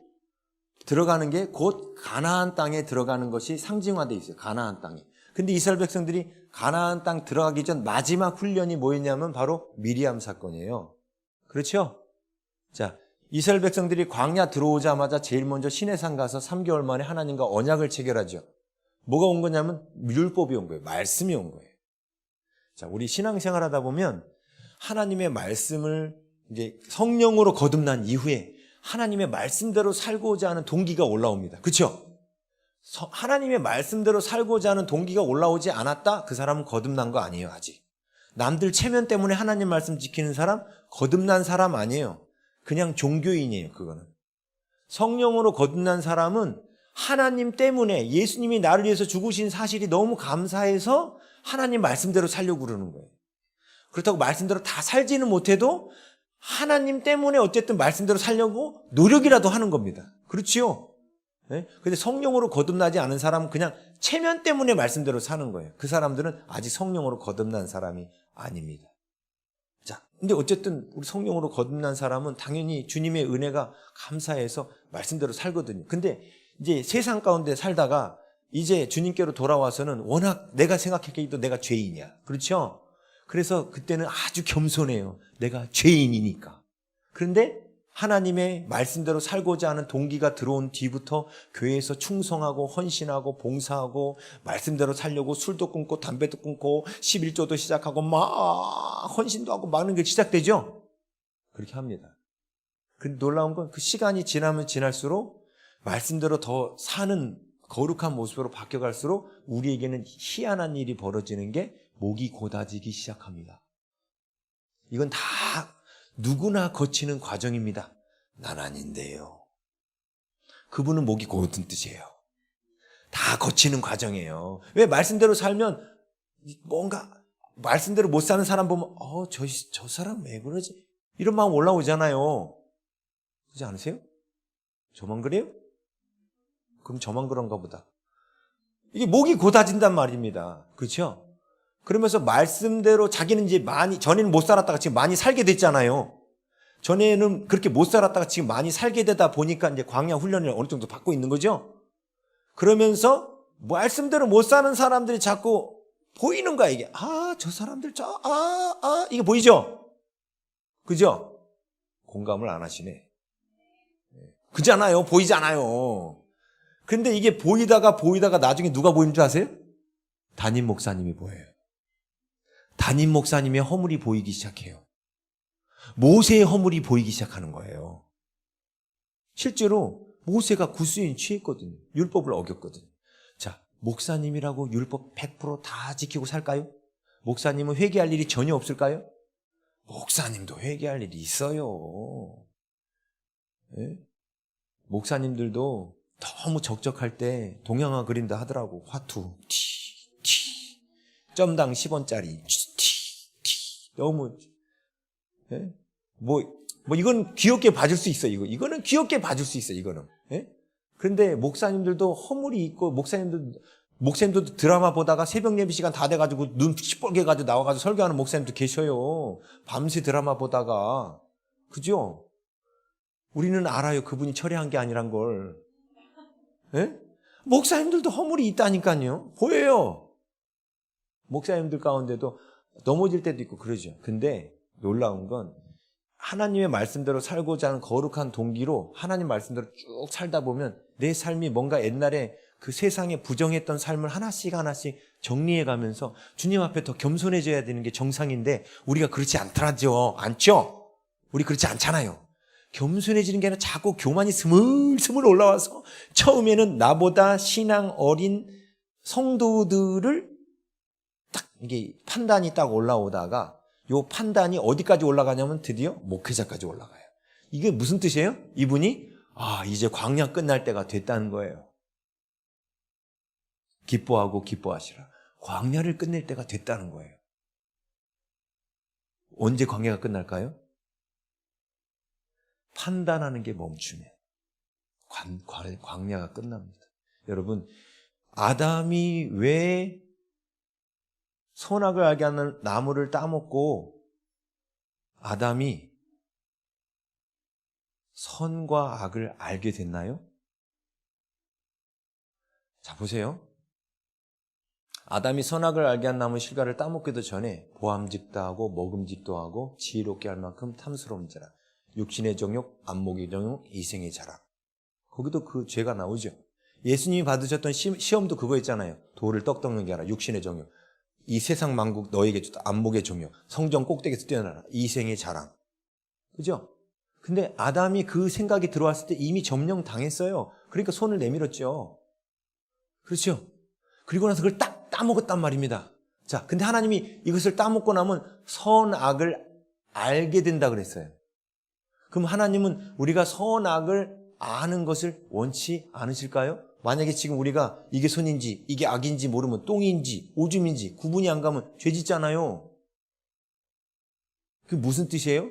들어가는 게 곧 가나안 땅에 들어가는 것이 상징화되어 있어요. 가나안 땅에. 근데 이스라엘 백성들이 가나안 땅 들어가기 전 마지막 훈련이 뭐였냐면 바로 미리암 사건이에요. 그렇죠? 자, 이스라엘 백성들이 광야 들어오자마자 제일 먼저 시내산 가서 3개월 만에 하나님과 언약을 체결하죠. 뭐가 온 거냐면 율법이 온 거예요. 말씀이 온 거예요. 자, 우리 신앙생활 하다 보면 하나님의 말씀을 이제 성령으로 거듭난 이후에 하나님의 말씀대로 살고자 하는 동기가 올라옵니다. 그렇죠? 하나님의 말씀대로 살고자 하는 동기가 올라오지 않았다? 그 사람은 거듭난 거 아니에요, 아직. 남들 체면 때문에 하나님 말씀 지키는 사람, 거듭난 사람 아니에요. 그냥 종교인이에요, 그거는. 성령으로 거듭난 사람은 하나님 때문에 예수님이 나를 위해서 죽으신 사실이 너무 감사해서 하나님 말씀대로 살려고 그러는 거예요. 그렇다고 말씀대로 다 살지는 못해도 하나님 때문에 어쨌든 말씀대로 살려고 노력이라도 하는 겁니다. 그렇지요? 근데 성령으로 거듭나지 않은 사람은 그냥 체면 때문에 말씀대로 사는 거예요. 그 사람들은 아직 성령으로 거듭난 사람이 아닙니다. 자, 근데 어쨌든 우리 성령으로 거듭난 사람은 당연히 주님의 은혜가 감사해서 말씀대로 살거든요. 근데 이제 세상 가운데 살다가 이제 주님께로 돌아와서는 워낙 내가 생각하기에도 내가 죄인이야. 그렇죠? 그래서 그때는 아주 겸손해요. 내가 죄인이니까. 그런데 하나님의 말씀대로 살고자 하는 동기가 들어온 뒤부터 교회에서 충성하고 헌신하고 봉사하고 말씀대로 살려고 술도 끊고 담배도 끊고 11조도 시작하고 막 헌신도 하고 막는 게 시작되죠. 그렇게 합니다. 근데 놀라운 건 그 시간이 지나면 지날수록 말씀대로 더 사는 거룩한 모습으로 바뀌어갈수록 우리에게는 희한한 일이 벌어지는 게 목이 고다지기 시작합니다. 이건 다 누구나 거치는 과정입니다. 난 아닌데요. 그분은 목이 고든 뜻이에요. 다 거치는 과정이에요. 왜? 말씀대로 살면 뭔가 말씀대로 못 사는 사람 보면 저 사람 왜 그러지? 이런 마음 올라오잖아요. 그렇지 않으세요? 저만 그래요? 그럼 저만 그런가 보다. 이게 목이 고다진단 말입니다. 그렇죠? 그러면서 말씀대로 자기는 이제 전에는 못 살았다가 지금 많이 살게 됐잖아요. 전에는 그렇게 못 살았다가 지금 많이 살게 되다 보니까 이제 광야 훈련을 어느 정도 받고 있는 거죠. 그러면서 말씀대로 못 사는 사람들이 자꾸 보이는 거야, 이게. 저 사람들 이게 보이죠? 그죠? 공감을 안 하시네. 그잖아요. 보이잖아요. 근데 이게 보이다가 나중에 누가 보이는 줄 아세요? 담임 목사님이 보여요. 담임 목사님의 허물이 보이기 시작해요. 모세의 허물이 보이기 시작하는 거예요. 실제로 모세가 구스인 취했거든요. 율법을 어겼거든요. 자, 목사님이라고 율법 100% 지키고 살까요? 목사님은 회개할 일이 전혀 없을까요? 목사님도 회개할 일이 있어요. 네? 목사님들도 너무 적적할 때 동양화 그린다 하더라고. 화투 점당 10원짜리 너무 뭐 이건 귀엽게 봐줄 수 있어. 이거는 귀엽게 봐줄 수 있어. 이거는. 그런데 목사님들도 허물이 있고 목사님도 드라마 보다가 새벽 예배 시간 다 돼가지고 눈 시뻘게 가지고 나와가지고 설교하는 목사님도 계셔요. 밤새 드라마 보다가. 그죠? 우리는 알아요. 그분이 철회한 게 아니란 걸. 목사님들도 허물이 있다니까요. 보여요. 목사님들 가운데도 넘어질 때도 있고 그러죠. 근데 놀라운 건 하나님의 말씀대로 살고자 하는 거룩한 동기로 하나님 말씀대로 쭉 살다 보면 내 삶이 뭔가 옛날에 그 세상에 부정했던 삶을 하나씩 정리해 가면서 주님 앞에 더 겸손해져야 되는 게 정상인데 우리가 그렇지 않죠? 우리 그렇지 않잖아요. 겸손해지는 게 아니라 자꾸 교만이 스물스물 올라와서 처음에는 나보다 신앙 어린 성도들을 딱 이게 판단이 딱 올라오다가 요 판단이 어디까지 올라가냐면 드디어 목회자까지 올라가요. 이게 무슨 뜻이에요? 이분이 이제 광야 끝날 때가 됐다는 거예요. 기뻐하시라. 광야를 끝낼 때가 됐다는 거예요. 언제 광야가 끝날까요? 판단하는 게 멈추면 광야가 끝납니다. 여러분, 아담이 왜 선악을 알게 하는 나무를 따먹고 아담이 선과 악을 알게 됐나요? 자, 보세요. 아담이 선악을 알게 한 나무 실과를 따먹기도 전에 보암직도 하고 먹음직도 하고 지혜롭게 할 만큼 탐스러운 자라. 육신의 정욕, 안목의 정욕, 이생의 자랑. 거기도 그 죄가 나오죠. 예수님이 받으셨던 시험도 그거였잖아요. 돌을 떡 덮는 게 아니라 육신의 정욕. 이 세상 만국 너에게 주다. 안목의 정욕. 성전 꼭대기에서 뛰어나라. 이생의 자랑. 그죠? 근데 아담이 그 생각이 들어왔을 때 이미 점령 당했어요. 그러니까 손을 내밀었죠. 그렇죠? 그리고 나서 그걸 딱 따먹었단 말입니다. 자, 근데 하나님이 이것을 따먹고 나면 선악을 알게 된다 그랬어요. 그럼 하나님은 우리가 선악을 아는 것을 원치 않으실까요? 만약에 지금 우리가 이게 선인지 이게 악인지 모르면 똥인지 오줌인지 구분이 안 가면 죄 짓잖아요. 그게 무슨 뜻이에요?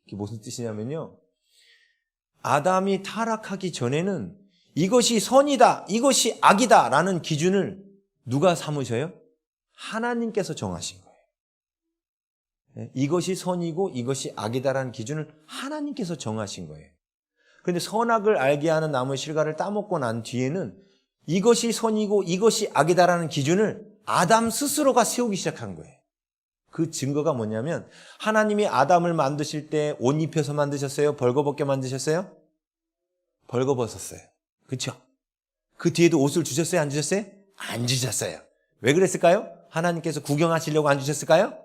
그게 무슨 뜻이냐면요. 아담이 타락하기 전에는 이것이 선이다, 이것이 악이다 라는 기준을 누가 삼으셔요? 하나님께서 정하신 거예요. 이것이 선이고 이것이 악이다라는 기준을 하나님께서 정하신 거예요. 그런데 선악을 알게 하는 나무의 실과를 따먹고 난 뒤에는 이것이 선이고 이것이 악이다라는 기준을 아담 스스로가 세우기 시작한 거예요. 그 증거가 뭐냐면 하나님이 아담을 만드실 때 옷 입혀서 만드셨어요? 벌거벗게 만드셨어요? 벌거벗었어요. 그렇죠? 그 뒤에도 옷을 주셨어요? 안 주셨어요? 안 주셨어요. 왜 그랬을까요? 하나님께서 구경하시려고 안 주셨을까요?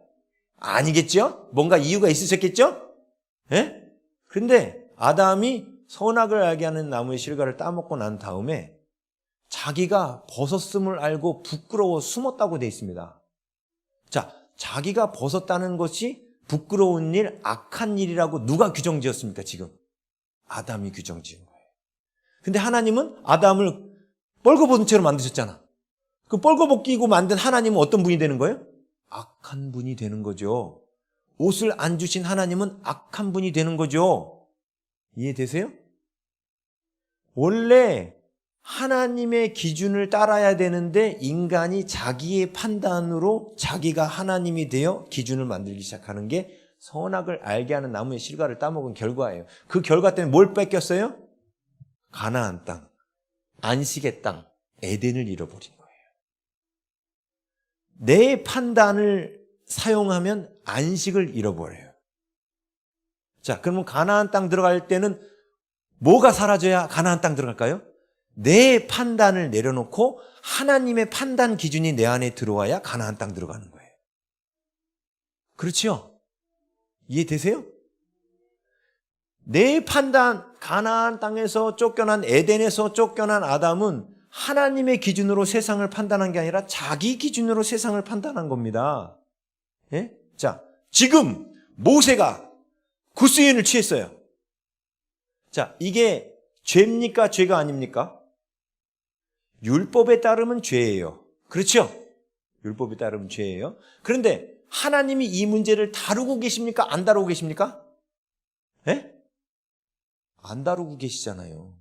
아니겠죠? 뭔가 이유가 있으셨겠죠? 예? 그런데 아담이 선악을 알게 하는 나무의 실과를 따먹고 난 다음에 자기가 벗었음을 알고 부끄러워 숨었다고 되어 있습니다. 자, 자기가 벗었다는 것이 부끄러운 일, 악한 일이라고 누가 규정지었습니까, 지금? 아담이 규정지은 거예요. 근데 하나님은 아담을 뻘거벗은 채로 만드셨잖아. 그 뻘거벗기고 만든 하나님은 어떤 분이 되는 거예요? 악한 분이 되는 거죠. 옷을 안 주신 하나님은 악한 분이 되는 거죠. 이해되세요? 원래 하나님의 기준을 따라야 되는데 인간이 자기의 판단으로 자기가 하나님이 되어 기준을 만들기 시작하는 게 선악을 알게 하는 나무의 실과를 따먹은 결과예요. 그 결과 때문에 뭘 뺏겼어요? 가나안 땅, 안식의 땅, 에덴을 잃어버린 거예요. 내 판단을 사용하면 안식을 잃어버려요. 자, 그러면 가나안 땅 들어갈 때는 뭐가 사라져야 가나안 땅 들어갈까요? 내 판단을 내려놓고 하나님의 판단 기준이 내 안에 들어와야 가나안 땅 들어가는 거예요. 그렇죠? 이해되세요? 내 판단, 가나안 땅에서 쫓겨난 에덴에서 쫓겨난 아담은 하나님의 기준으로 세상을 판단한 게 아니라 자기 기준으로 세상을 판단한 겁니다. 예? 자, 지금 모세가 굿수인을 취했어요. 자, 이게 죄입니까? 죄가 아닙니까? 율법에 따르면 죄예요. 그렇죠? 율법에 따르면 죄예요. 그런데 하나님이 이 문제를 다루고 계십니까? 안 다루고 계십니까? 예? 안 다루고 계시잖아요.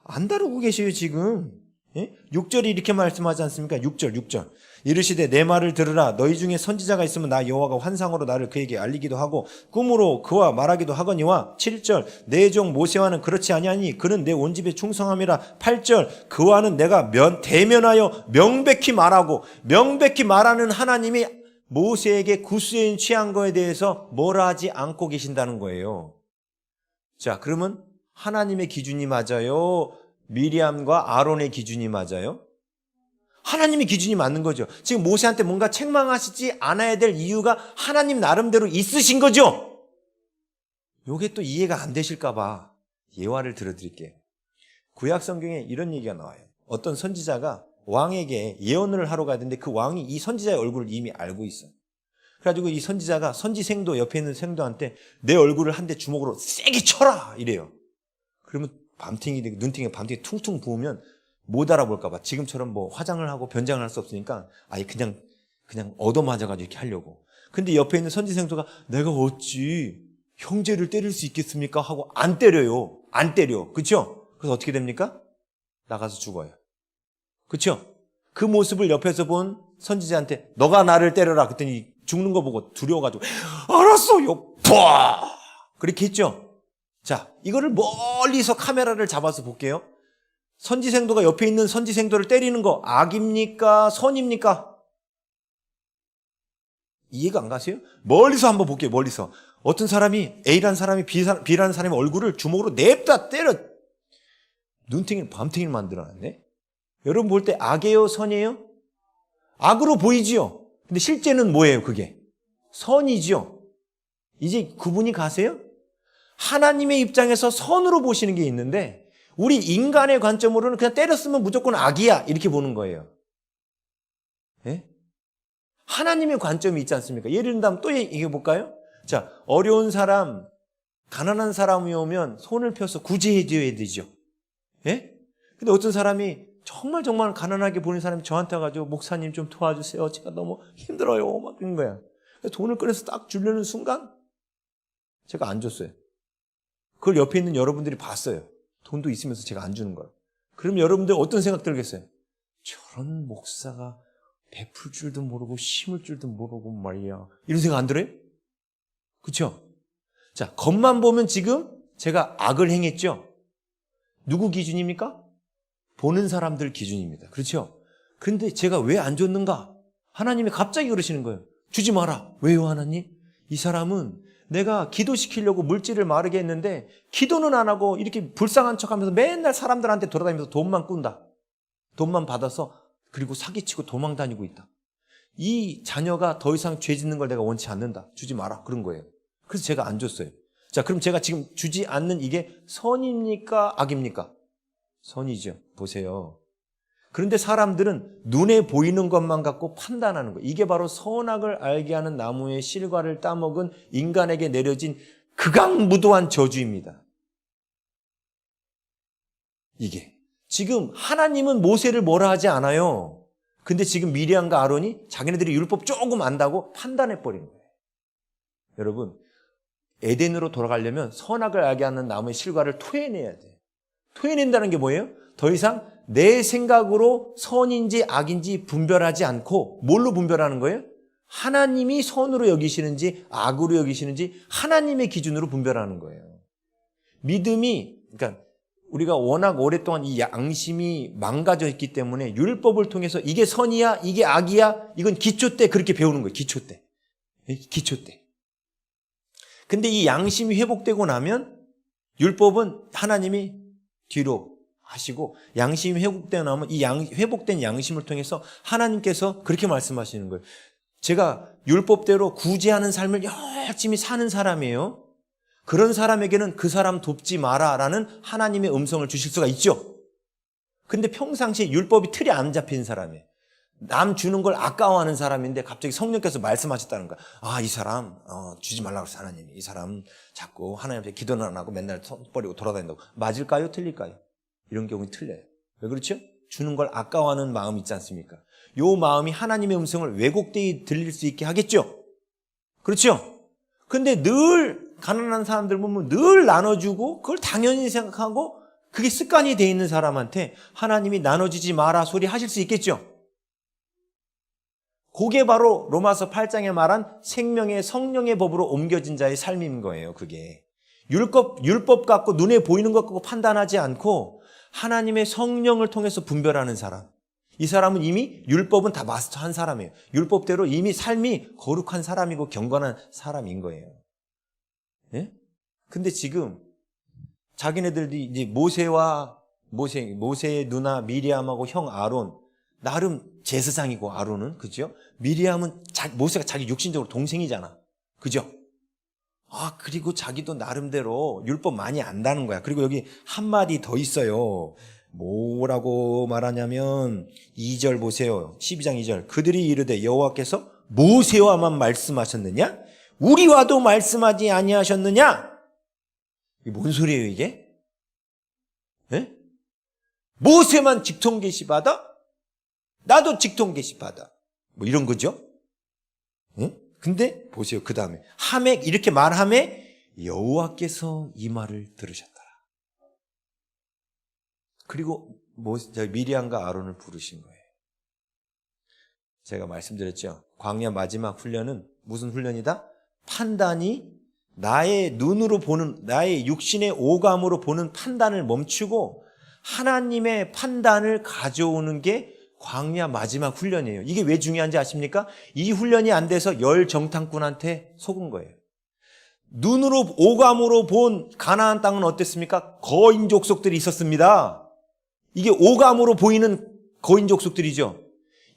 안 다루고 계셔요, 지금. 예? 6절이 이렇게 말씀하지 않습니까? 6절. 이르시되 내 말을 들으라. 너희 중에 선지자가 있으면 나 여호와가 환상으로 나를 그에게 알리기도 하고 꿈으로 그와 말하기도 하거니와. 7절 내 종 모세와는 그렇지 아니하니 그는 내 온 집에 충성함이라. 8절 그와는 내가 대면하여 명백히 말하는 하나님이 모세에게 굿수인 취한 거에 대해서 뭐라 하지 않고 계신다는 거예요. 자, 그러면 하나님의 기준이 맞아요? 미리암과 아론의 기준이 맞아요? 하나님의 기준이 맞는 거죠. 지금 모세한테 뭔가 책망하시지 않아야 될 이유가 하나님 나름대로 있으신 거죠. 이게 또 이해가 안 되실까 봐 예화를 들어드릴게요. 구약 성경에 이런 얘기가 나와요. 어떤 선지자가 왕에게 예언을 하러 가야 되는데 그 왕이 이 선지자의 얼굴을 이미 알고 있어요. 그래가지고 이 선지자가 선지생도 옆에 있는 생도한테 내 얼굴을 한 대 주먹으로 세게 쳐라 이래요. 그러면 밤탱이 되고 눈탱이 밤탱이 퉁퉁 부으면 못 알아볼까 봐 지금처럼 뭐 화장을 하고 변장을 할 수 없으니까 아예 그냥 얻어맞아가지고 이렇게 하려고. 근데 옆에 있는 선지생도가 내가 어찌 형제를 때릴 수 있겠습니까? 하고 안 때려요. 안 때려. 그렇죠? 그래서 어떻게 됩니까? 나가서 죽어요. 그렇죠? 그 모습을 옆에서 본 선지자한테 너가 나를 때려라 그랬더니 죽는 거 보고 두려워가지고 알았어요. 푸아! 그렇게 했죠? 자, 이거를 멀리서 카메라를 잡아서 볼게요. 선지생도가 옆에 있는 선지생도를 때리는 거 악입니까? 선입니까? 이해가 안 가세요? 멀리서 한번 볼게요. 멀리서. 어떤 사람이 A라는 사람이 B라는 사람의 얼굴을 주먹으로 냅다 때려 눈탱이를 밤탱이를 만들어놨네. 여러분 볼 때 악이에요? 선이에요? 악으로 보이지요? 근데 실제는 뭐예요? 그게 선이지요. 이제 구분이 가세요? 하나님의 입장에서 선으로 보시는 게 있는데 우리 인간의 관점으로는 그냥 때렸으면 무조건 악이야 이렇게 보는 거예요. 예? 하나님의 관점이 있지 않습니까? 예를 든다면 또 얘기해 볼까요? 자, 어려운 사람, 가난한 사람이 오면 손을 펴서 구제해 줘야 되죠. 예? 근데 어떤 사람이 정말 가난하게 보는 사람이 저한테 와가지고 목사님 좀 도와주세요. 제가 너무 힘들어요. 막 그런 거야. 돈을 꺼내서 딱 주려는 순간 제가 안 줬어요. 그걸 옆에 있는 여러분들이 봤어요. 돈도 있으면서 제가 안 주는 거예요. 그럼 여러분들 어떤 생각 들겠어요? 저런 목사가 베풀 줄도 모르고 심을 줄도 모르고 말이야. 이런 생각 안 들어요? 그렇죠? 자, 겉만 보면 지금 제가 악을 행했죠? 누구 기준입니까? 보는 사람들 기준입니다. 그렇죠? 근데 제가 왜 안 줬는가? 하나님이 갑자기 그러시는 거예요. 주지 마라. 왜요, 하나님? 이 사람은 내가 기도시키려고 물질을 마르게 했는데 기도는 안 하고 이렇게 불쌍한 척하면서 맨날 사람들한테 돌아다니면서 돈만 꾼다. 돈만 받아서 그리고 사기치고 도망 다니고 있다. 이 자녀가 더 이상 죄 짓는 걸 내가 원치 않는다. 주지 마라. 그런 거예요. 그래서 제가 안 줬어요. 자, 그럼 제가 지금 주지 않는 이게 선입니까? 악입니까? 선이죠. 보세요. 그런데 사람들은 눈에 보이는 것만 갖고 판단하는 거예요. 이게 바로 선악을 알게 하는 나무의 실과를 따먹은 인간에게 내려진 극악무도한 저주입니다. 이게. 지금 하나님은 모세를 뭐라 하지 않아요. 근데 지금 미리암과 아론이 자기네들이 율법 조금 안다고 판단해버린 거예요. 여러분, 에덴으로 돌아가려면 선악을 알게 하는 나무의 실과를 토해내야 돼요. 토해낸다는 게 뭐예요? 더 이상 내 생각으로 선인지 악인지 분별하지 않고 뭘로 분별하는 거예요? 하나님이 선으로 여기시는지 악으로 여기시는지 하나님의 기준으로 분별하는 거예요. 믿음이, 그러니까 우리가 워낙 오랫동안 이 양심이 망가져 있기 때문에 율법을 통해서 이게 선이야, 이게 악이야, 이건 기초 때 그렇게 배우는 거예요. 기초 때. 기초 때. 근데 이 양심이 회복되고 나면 율법은 하나님이 뒤로 하시고 양심이 회복되고 나면 이 회복된 양심을 통해서 하나님께서 그렇게 말씀하시는 거예요. 제가 율법대로 구제하는 삶을 열심히 사는 사람이에요. 그런 사람에게는 그 사람 돕지 마라라는 하나님의 음성을 주실 수가 있죠. 근데 평상시에 율법이 틀이 안 잡힌 사람이에요. 남 주는 걸 아까워하는 사람인데 갑자기 성령께서 말씀하셨다는 거야. 이 사람 주지 말라고 했어 하나님이. 이 사람 자꾸 하나님 앞에 기도는 안 하고 맨날 손 버리고 돌아다닌다고. 맞을까요? 틀릴까요? 이런 경우는 틀려요. 왜 그렇죠? 주는 걸 아까워하는 마음이 있지 않습니까? 요 마음이 하나님의 음성을 왜곡되게 들릴 수 있게 하겠죠? 그렇죠? 근데 늘 가난한 사람들 보면 늘 나눠주고 그걸 당연히 생각하고 그게 습관이 돼 있는 사람한테 하나님이 나눠주지 마라 소리 하실 수 있겠죠? 그게 바로 로마서 8장에 말한 생명의 성령의 법으로 옮겨진 자의 삶인 거예요. 그게 율법 갖고 눈에 보이는 것 갖고 판단하지 않고 하나님의 성령을 통해서 분별하는 사람. 이 사람은 이미 율법은 다 마스터한 사람이에요. 율법대로 이미 삶이 거룩한 사람이고 경건한 사람인 거예요. 예? 근데 지금 자기네들이 이제 모세의 누나 미리암하고 형 아론 나름 제사장이고 아론은 그죠? 미리암은 모세가 자기 육신적으로 동생이잖아. 그죠? 그리고 자기도 나름대로 율법 많이 안다는 거야. 그리고 여기 한마디 더 있어요. 뭐라고 말하냐면 2절 보세요. 12장 2절. 그들이 이르되 여호와께서 모세와만 말씀하셨느냐? 우리와도 말씀하지 아니하셨느냐? 이게 뭔 소리예요 이게? 네? 모세만 직통 계시 받아? 나도 직통 계시 받아. 뭐 이런 거죠? 네? 근데 보세요. 그 다음에 이렇게 말함에 여호와께서 이 말을 들으셨더라. 그리고 미리암과 아론을 부르신 거예요. 제가 말씀드렸죠. 광야 마지막 훈련은 무슨 훈련이다? 판단이 나의 눈으로 보는 나의 육신의 오감으로 보는 판단을 멈추고 하나님의 판단을 가져오는 게 광야 마지막 훈련이에요. 이게 왜 중요한지 아십니까? 이 훈련이 안 돼서 열 정탐꾼한테 속은 거예요. 눈으로 오감으로 본 가나안 땅은 어땠습니까? 거인 족속들이 있었습니다. 이게 오감으로 보이는 거인 족속들이죠.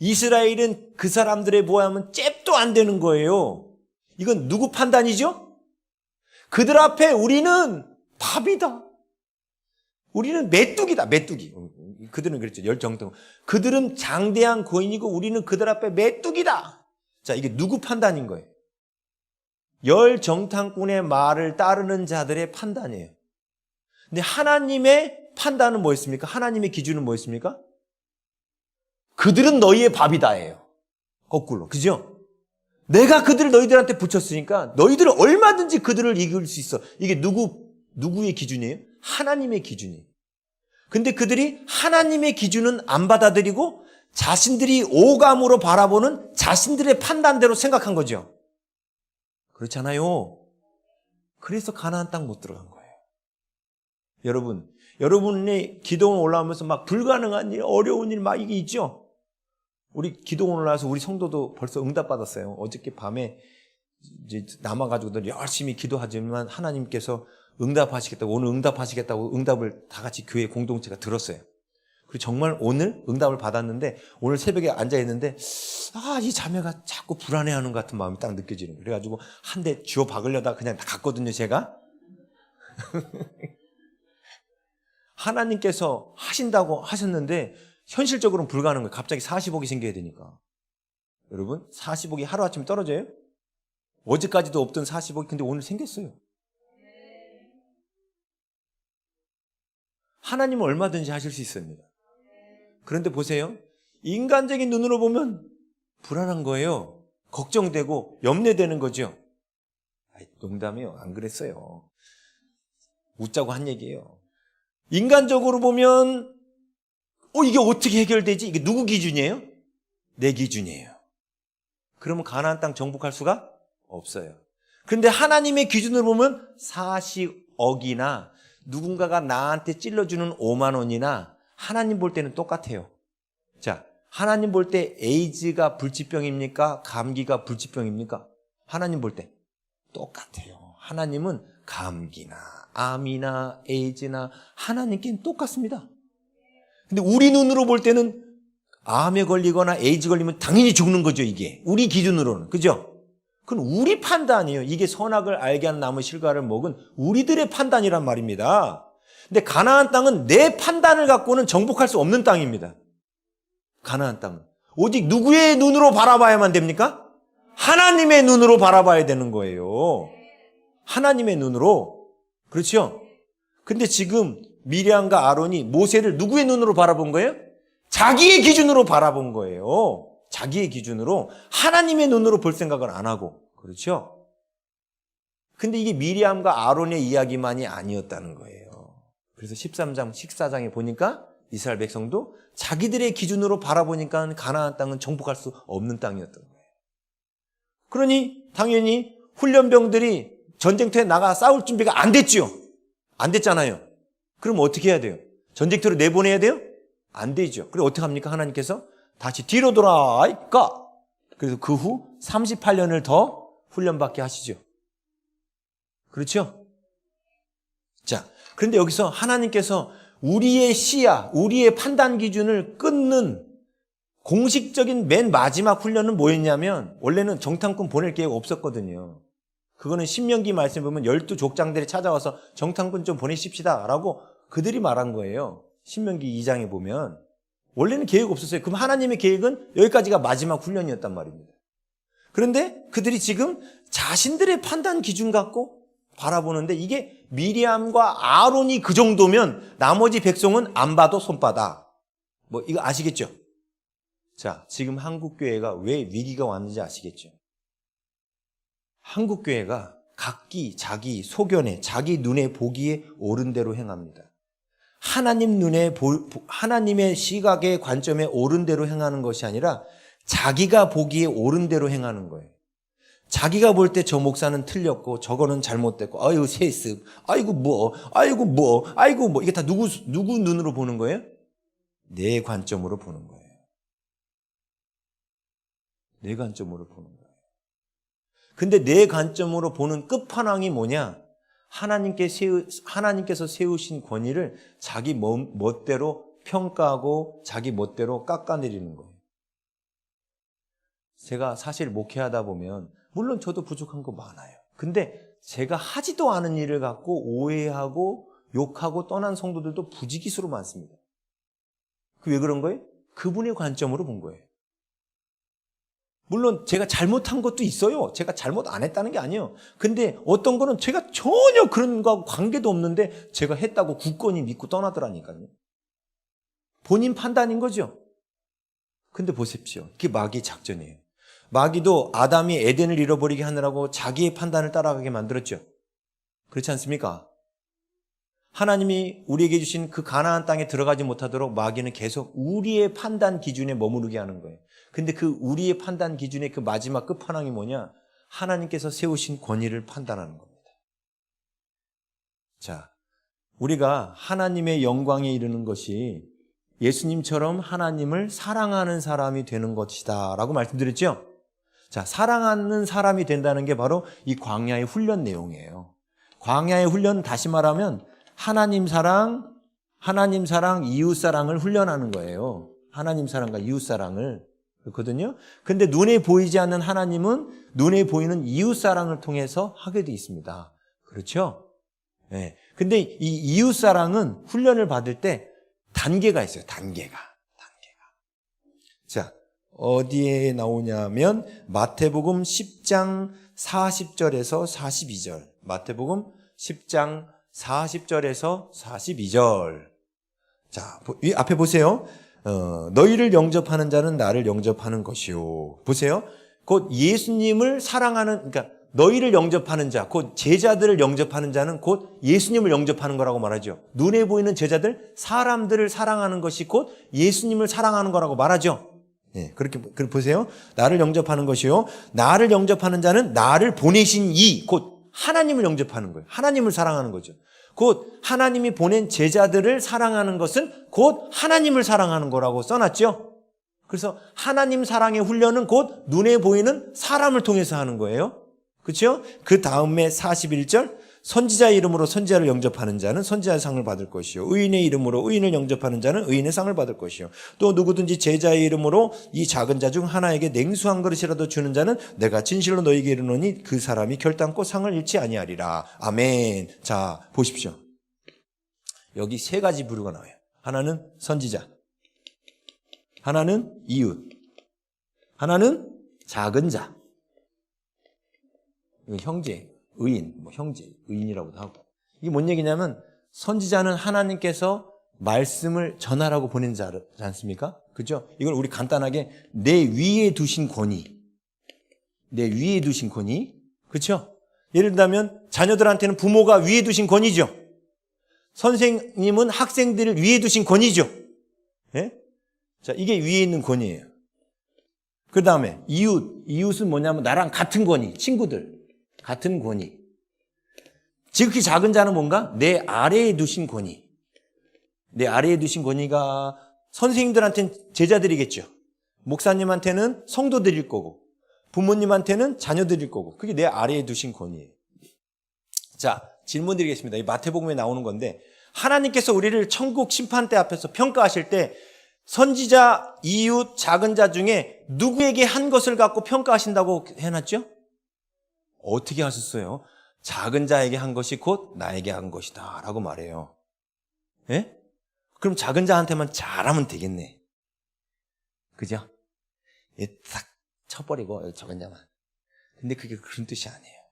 이스라엘은 그 사람들의 모양은 잽도 안 되는 거예요. 이건 누구 판단이죠? 그들 앞에 우리는 밥이다. 우리는 메뚜기다. 메뚜기. 그들은 그랬죠. 열정통. 그들은 장대한 거인이고 우리는 그들 앞에 메뚜기다. 자, 이게 누구 판단인 거예요? 열정탐꾼의 말을 따르는 자들의 판단이에요. 근데 하나님의 판단은 뭐였습니까? 하나님의 기준은 뭐였습니까? 그들은 너희의 밥이다예요. 거꾸로. 그죠? 내가 그들을 너희들한테 붙였으니까 너희들은 얼마든지 그들을 이길 수 있어. 이게 누구의 기준이에요? 하나님의 기준이에요. 근데 그들이 하나님의 기준은 안 받아들이고 자신들이 오감으로 바라보는 자신들의 판단대로 생각한 거죠. 그렇잖아요. 그래서 가나안 땅 못 들어간 거예요. 여러분이 기도원 올라오면서 막 불가능한 일, 어려운 일 막 이게 있죠? 우리 기도원 올라와서 우리 성도도 벌써 응답받았어요. 어저께 밤에 이제 남아가지고도 열심히 기도하지만 하나님께서 응답하시겠다고, 오늘 응답하시겠다고 응답을 다 같이 교회 공동체가 들었어요. 그리고 정말 오늘 응답을 받았는데 오늘 새벽에 앉아있는데 이 자매가 자꾸 불안해하는 것 같은 마음이 딱 느껴지는 거예요. 그래가지고 한 대 쥐어 박으려다 그냥 갔거든요, 제가. 하나님께서 하신다고 하셨는데 현실적으로는 불가능한 거예요. 갑자기 40억이 생겨야 되니까. 여러분, 40억이 하루아침에 떨어져요? 어제까지도 없던 40억이 근데 오늘 생겼어요. 하나님은 얼마든지 하실 수 있습니다. 그런데 보세요. 인간적인 눈으로 보면 불안한 거예요. 걱정되고 염려되는 거죠. 농담이에요. 안 그랬어요. 웃자고 한 얘기예요. 인간적으로 보면 이게 어떻게 해결되지? 이게 누구 기준이에요? 내 기준이에요. 그러면 가나안 땅 정복할 수가 없어요. 그런데 하나님의 기준으로 보면 40억이나 누군가가 나한테 찔러주는 5만 원이나 하나님 볼 때는 똑같아요. 자, 하나님 볼 때 에이즈가 불치병입니까? 감기가 불치병입니까? 하나님 볼 때 똑같아요. 하나님은 감기나 암이나 에이즈나 하나님께는 똑같습니다. 근데 우리 눈으로 볼 때는 암에 걸리거나 에이즈 걸리면 당연히 죽는 거죠, 이게. 우리 기준으로는. 그죠? 그건 우리 판단이에요. 이게 선악을 알게 하는 나무 실과를 먹은 우리들의 판단이란 말입니다. 근데 가나안 땅은 내 판단을 갖고는 정복할 수 없는 땅입니다. 가나안 땅은. 오직 누구의 눈으로 바라봐야만 됩니까? 하나님의 눈으로 바라봐야 되는 거예요. 하나님의 눈으로. 그렇죠? 근데 지금 미리암과 아론이 모세를 누구의 눈으로 바라본 거예요? 자기의 기준으로 바라본 거예요. 자기의 기준으로. 하나님의 눈으로 볼 생각을 안 하고. 그렇죠? 근데 이게 미리암과 아론의 이야기만이 아니었다는 거예요. 그래서 13장, 14장에 보니까 이스라엘 백성도 자기들의 기준으로 바라보니까 가나안 땅은 정복할 수 없는 땅이었던 거예요. 그러니 당연히 훈련병들이 전쟁터에 나가 싸울 준비가 안 됐죠. 안 됐잖아요. 그럼 어떻게 해야 돼요? 전쟁터로 내보내야 돼요? 안 되죠. 그리고 어떻게 합니까? 하나님께서 다시 뒤로 돌아가. 그래서 그 후 38년을 더 훈련받게 하시죠. 그렇죠? 자, 그런데 여기서 하나님께서 우리의 시야, 우리의 판단 기준을 끊는 공식적인 맨 마지막 훈련은 뭐였냐면 원래는 정탐꾼 보낼 계획 없었거든요. 그거는 신명기 말씀 보면 12족장들이 찾아와서 정탐꾼 좀 보내십시다 라고 그들이 말한 거예요. 신명기 2장에 보면 원래는 계획 없었어요. 그럼 하나님의 계획은 여기까지가 마지막 훈련이었단 말입니다. 그런데 그들이 지금 자신들의 판단 기준 갖고 바라보는데 이게 미리암과 아론이 그 정도면 나머지 백성은 안 봐도 손바다. 뭐 이거 아시겠죠? 자, 지금 한국교회가 왜 위기가 왔는지 아시겠죠? 한국교회가 각기 자기 소견에 자기 눈에 보기에 옳은 대로 행합니다. 하나님의 시각의 관점에 옳은 대로 행하는 것이 아니라 자기가 보기에 옳은 대로 행하는 거예요. 자기가 볼 때 저 목사는 틀렸고 저거는 잘못됐고 아이고 세습 아이고 뭐 이게 다 누구 눈으로 보는 거예요? 내 관점으로 보는 거예요. 내 관점으로 보는 거예요. 근데 내 관점으로 보는 끝판왕이 뭐냐? 하나님께서 세우신 권위를 자기 멋대로 평가하고 자기 멋대로 깎아내리는 거예요. 제가 사실 목회하다 보면 물론 저도 부족한 거 많아요. 근데 제가 하지도 않은 일을 갖고 오해하고 욕하고 떠난 성도들도 부지기수로 많습니다. 왜 그런 거예요? 그분의 관점으로 본 거예요. 물론 제가 잘못한 것도 있어요. 제가 잘못 안 했다는 게 아니에요. 근데 어떤 거는 제가 전혀 그런 거하고 관계도 없는데 제가 했다고 굳건히 믿고 떠나더라니까요. 본인 판단인 거죠. 근데 보십시오. 그게 마귀의 작전이에요. 마귀도 아담이 에덴을 잃어버리게 하느라고 자기의 판단을 따라가게 만들었죠. 그렇지 않습니까? 하나님이 우리에게 주신 그 가나안 땅에 들어가지 못하도록 마귀는 계속 우리의 판단 기준에 머무르게 하는 거예요. 근데 그 우리의 판단 기준의 그 마지막 끝판왕이 뭐냐? 하나님께서 세우신 권위를 판단하는 겁니다. 자, 우리가 하나님의 영광에 이르는 것이 예수님처럼 하나님을 사랑하는 사람이 되는 것이다 라고 말씀드렸죠? 자, 사랑하는 사람이 된다는 게 바로 이 광야의 훈련 내용이에요. 광야의 훈련은 다시 말하면 하나님 사랑, 이웃 사랑을 훈련하는 거예요. 하나님 사랑과 이웃 사랑을. 그렇거든요. 근데 눈에 보이지 않는 하나님은 눈에 보이는 이웃 사랑을 통해서 하게 돼 있습니다. 그렇죠? 네. 근데 이 이웃 사랑은 훈련을 받을 때 단계가 있어요. 단계가. 자, 어디에 나오냐면 마태복음 10장 40절에서 42절. 마태복음 10장 40절에서 42절. 자, 이 앞에 보세요. 너희를 영접하는 자는 나를 영접하는 것이요. 보세요. 곧 예수님을 사랑하는, 그러니까 너희를 영접하는 자, 곧 제자들을 영접하는 자는 곧 예수님을 영접하는 거라고 말하죠. 눈에 보이는 제자들, 사람들을 사랑하는 것이 곧 예수님을 사랑하는 거라고 말하죠. 네, 그렇게 보세요. 나를 영접하는 것이요. 나를 영접하는 자는 나를 보내신 곧 하나님을 영접하는 거예요. 하나님을 사랑하는 거죠. 곧 하나님이 보낸 제자들을 사랑하는 것은 곧 하나님을 사랑하는 거라고 써놨죠. 그래서 하나님 사랑의 훈련은 곧 눈에 보이는 사람을 통해서 하는 거예요. 그렇죠? 그 다음에 41절 선지자의 이름으로 선지자를 영접하는 자는 선지자의 상을 받을 것이요. 의인의 이름으로 의인을 영접하는 자는 의인의 상을 받을 것이요. 또 누구든지 제자의 이름으로 이 작은 자 중 하나에게 냉수 한 그릇이라도 주는 자는 내가 진실로 너희에게 이르노니 그 사람이 결단코 상을 잃지 아니하리라. 아멘. 자, 보십시오. 여기 세 가지 부류가 나와요. 하나는 선지자, 하나는 이웃, 하나는 작은 자. 이건 형제, 의인, 형제, 의인이라고도 하고. 이게 뭔 얘기냐면 선지자는 하나님께서 말씀을 전하라고 보낸 자지 않습니까? 그죠? 이걸 우리 간단하게 내 위에 두신 권위. 내 위에 두신 권위. 그렇죠? 예를 들면 자녀들한테는 부모가 위에 두신 권위죠. 선생님은 학생들을 위에 두신 권위죠. 예? 자, 이게 위에 있는 권위예요. 그 다음에 이웃은 뭐냐면 나랑 같은 권위, 친구들 같은 권위. 지극히 작은 자는 뭔가 내 아래에 두신 권위. 내 아래에 두신 권위가 선생님들한테는 제자들이겠죠. 목사님한테는 성도들일 거고 부모님한테는 자녀들일 거고 그게 내 아래에 두신 권위예요. 자, 질문 드리겠습니다. 이 마태복음에 나오는 건데 하나님께서 우리를 천국 심판대 앞에서 평가하실 때 선지자, 이웃, 작은 자 중에 누구에게 한 것을 갖고 평가하신다고 해놨죠? 어떻게 하셨어요? 작은 자에게 한 것이 곧 나에게 한 것이다 라고 말해요. 예? 그럼 작은 자한테만 잘하면 되겠네. 그죠? 딱 쳐버리고 작은 자만. 근데 그게 그런 뜻이 아니에요.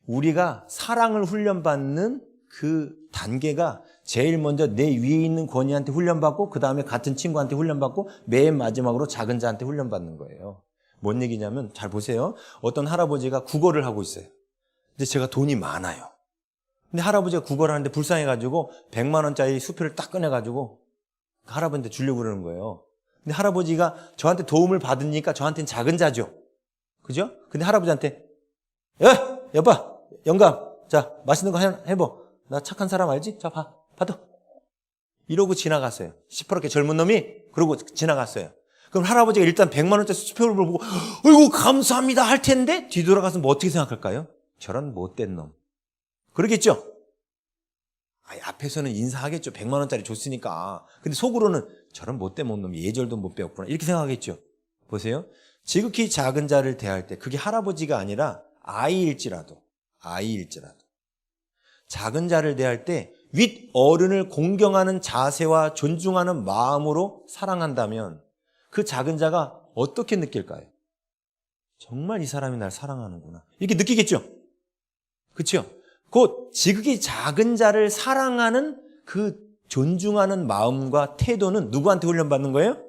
우리가 사랑을 훈련받는 그 단계가 제일 먼저 내 위에 있는 권위한테 훈련받고 그 다음에 같은 친구한테 훈련받고 맨 마지막으로 작은 자한테 훈련받는 거예요. 뭔 얘기냐면 잘 보세요. 어떤 할아버지가 국어를 하고 있어요. 근데 제가 돈이 많아요. 근데 할아버지가 국어를 하는데 불쌍해가지고 100만 원짜리 수표를 딱 꺼내가지고 할아버지한테 주려고 그러는 거예요. 근데 할아버지가 저한테 도움을 받으니까 저한테는 작은 자죠. 그죠? 근데 할아버지한테 야! 여봐! 영감! 자, 맛있는 거 해봐. 나 착한 사람 알지? 자, 받아. 이러고 지나갔어요. 시퍼렇게 젊은 놈이 그러고 지나갔어요. 그럼 할아버지가 일단 100만 원짜리 수표를 보고 어이구 감사합니다 할 텐데 뒤돌아가서 뭐 어떻게 생각할까요? 저런 못된 놈. 그러겠죠? 앞에서는 인사하겠죠. 100만 원짜리 줬으니까. 근데 속으로는 저런 못된 놈이 예절도 못 배웠구나. 이렇게 생각하겠죠. 보세요. 지극히 작은 자를 대할 때 그게 할아버지가 아니라 아이일지라도 작은 자를 대할 때 윗 어른을 공경하는 자세와 존중하는 마음으로 사랑한다면 그 작은 자가 어떻게 느낄까요? 정말 이 사람이 날 사랑하는구나. 이렇게 느끼겠죠? 그렇죠? 곧 지극히 작은 자를 사랑하는 그 존중하는 마음과 태도는 누구한테 훈련받는 거예요?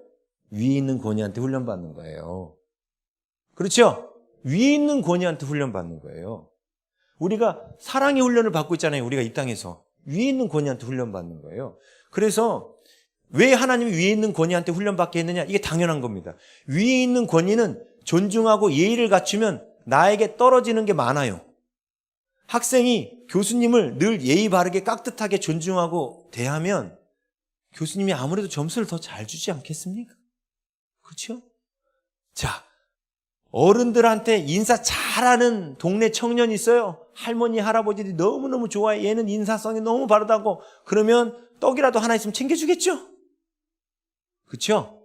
위에 있는 권위한테 훈련받는 거예요. 그렇죠? 위에 있는 권위한테 훈련받는 거예요. 우리가 사랑의 훈련을 받고 있잖아요. 우리가 이 땅에서. 위에 있는 권위한테 훈련받는 거예요. 그래서 왜 하나님이 위에 있는 권위한테 훈련받게 했느냐? 이게 당연한 겁니다. 위에 있는 권위는 존중하고 예의를 갖추면 나에게 떨어지는 게 많아요. 학생이 교수님을 늘 예의 바르게 깍듯하게 존중하고 대하면 교수님이 아무래도 점수를 더 잘 주지 않겠습니까? 그렇죠? 자, 어른들한테 인사 잘하는 동네 청년이 있어요. 할머니, 할아버지들이 너무너무 좋아해. 얘는 인사성이 너무 바르다고. 그러면 떡이라도 하나 있으면 챙겨주겠죠? 그렇죠?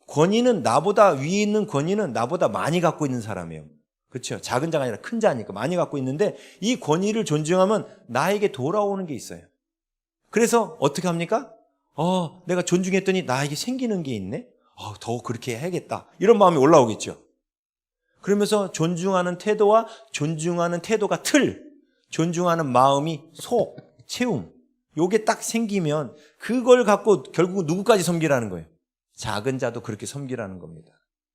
권위는 나보다 위에 있는 권위는 나보다 많이 갖고 있는 사람이에요. 그렇죠? 작은 자가 아니라 큰 자니까 많이 갖고 있는데 이 권위를 존중하면 나에게 돌아오는 게 있어요. 그래서 어떻게 합니까? 내가 존중했더니 나에게 생기는 게 있네? 더 그렇게 해야겠다. 이런 마음이 올라오겠죠. 그러면서 존중하는 태도와 존중하는 태도가 틀, 존중하는 마음이 속, 채움. 요게 딱 생기면 그걸 갖고 결국 누구까지 섬기라는 거예요? 작은 자도 그렇게 섬기라는 겁니다.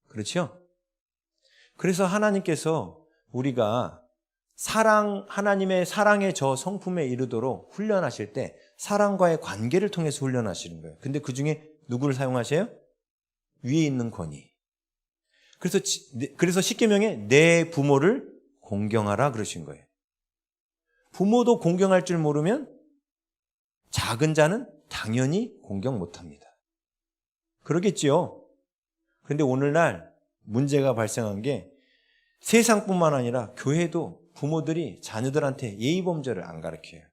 그렇죠? 그래서 하나님께서 우리가 하나님의 사랑의 저 성품에 이르도록 훈련하실 때 사랑과의 관계를 통해서 훈련하시는 거예요. 근데 그 중에 누구를 사용하세요? 위에 있는 권위. 그래서 십계명에 내 부모를 공경하라 그러신 거예요. 부모도 공경할 줄 모르면 작은 자는 당연히 공경 못합니다. 그러겠지요. 그런데 오늘날 문제가 발생한 게 세상뿐만 아니라 교회도 부모들이 자녀들한테 예의범절을 안 가르쳐요.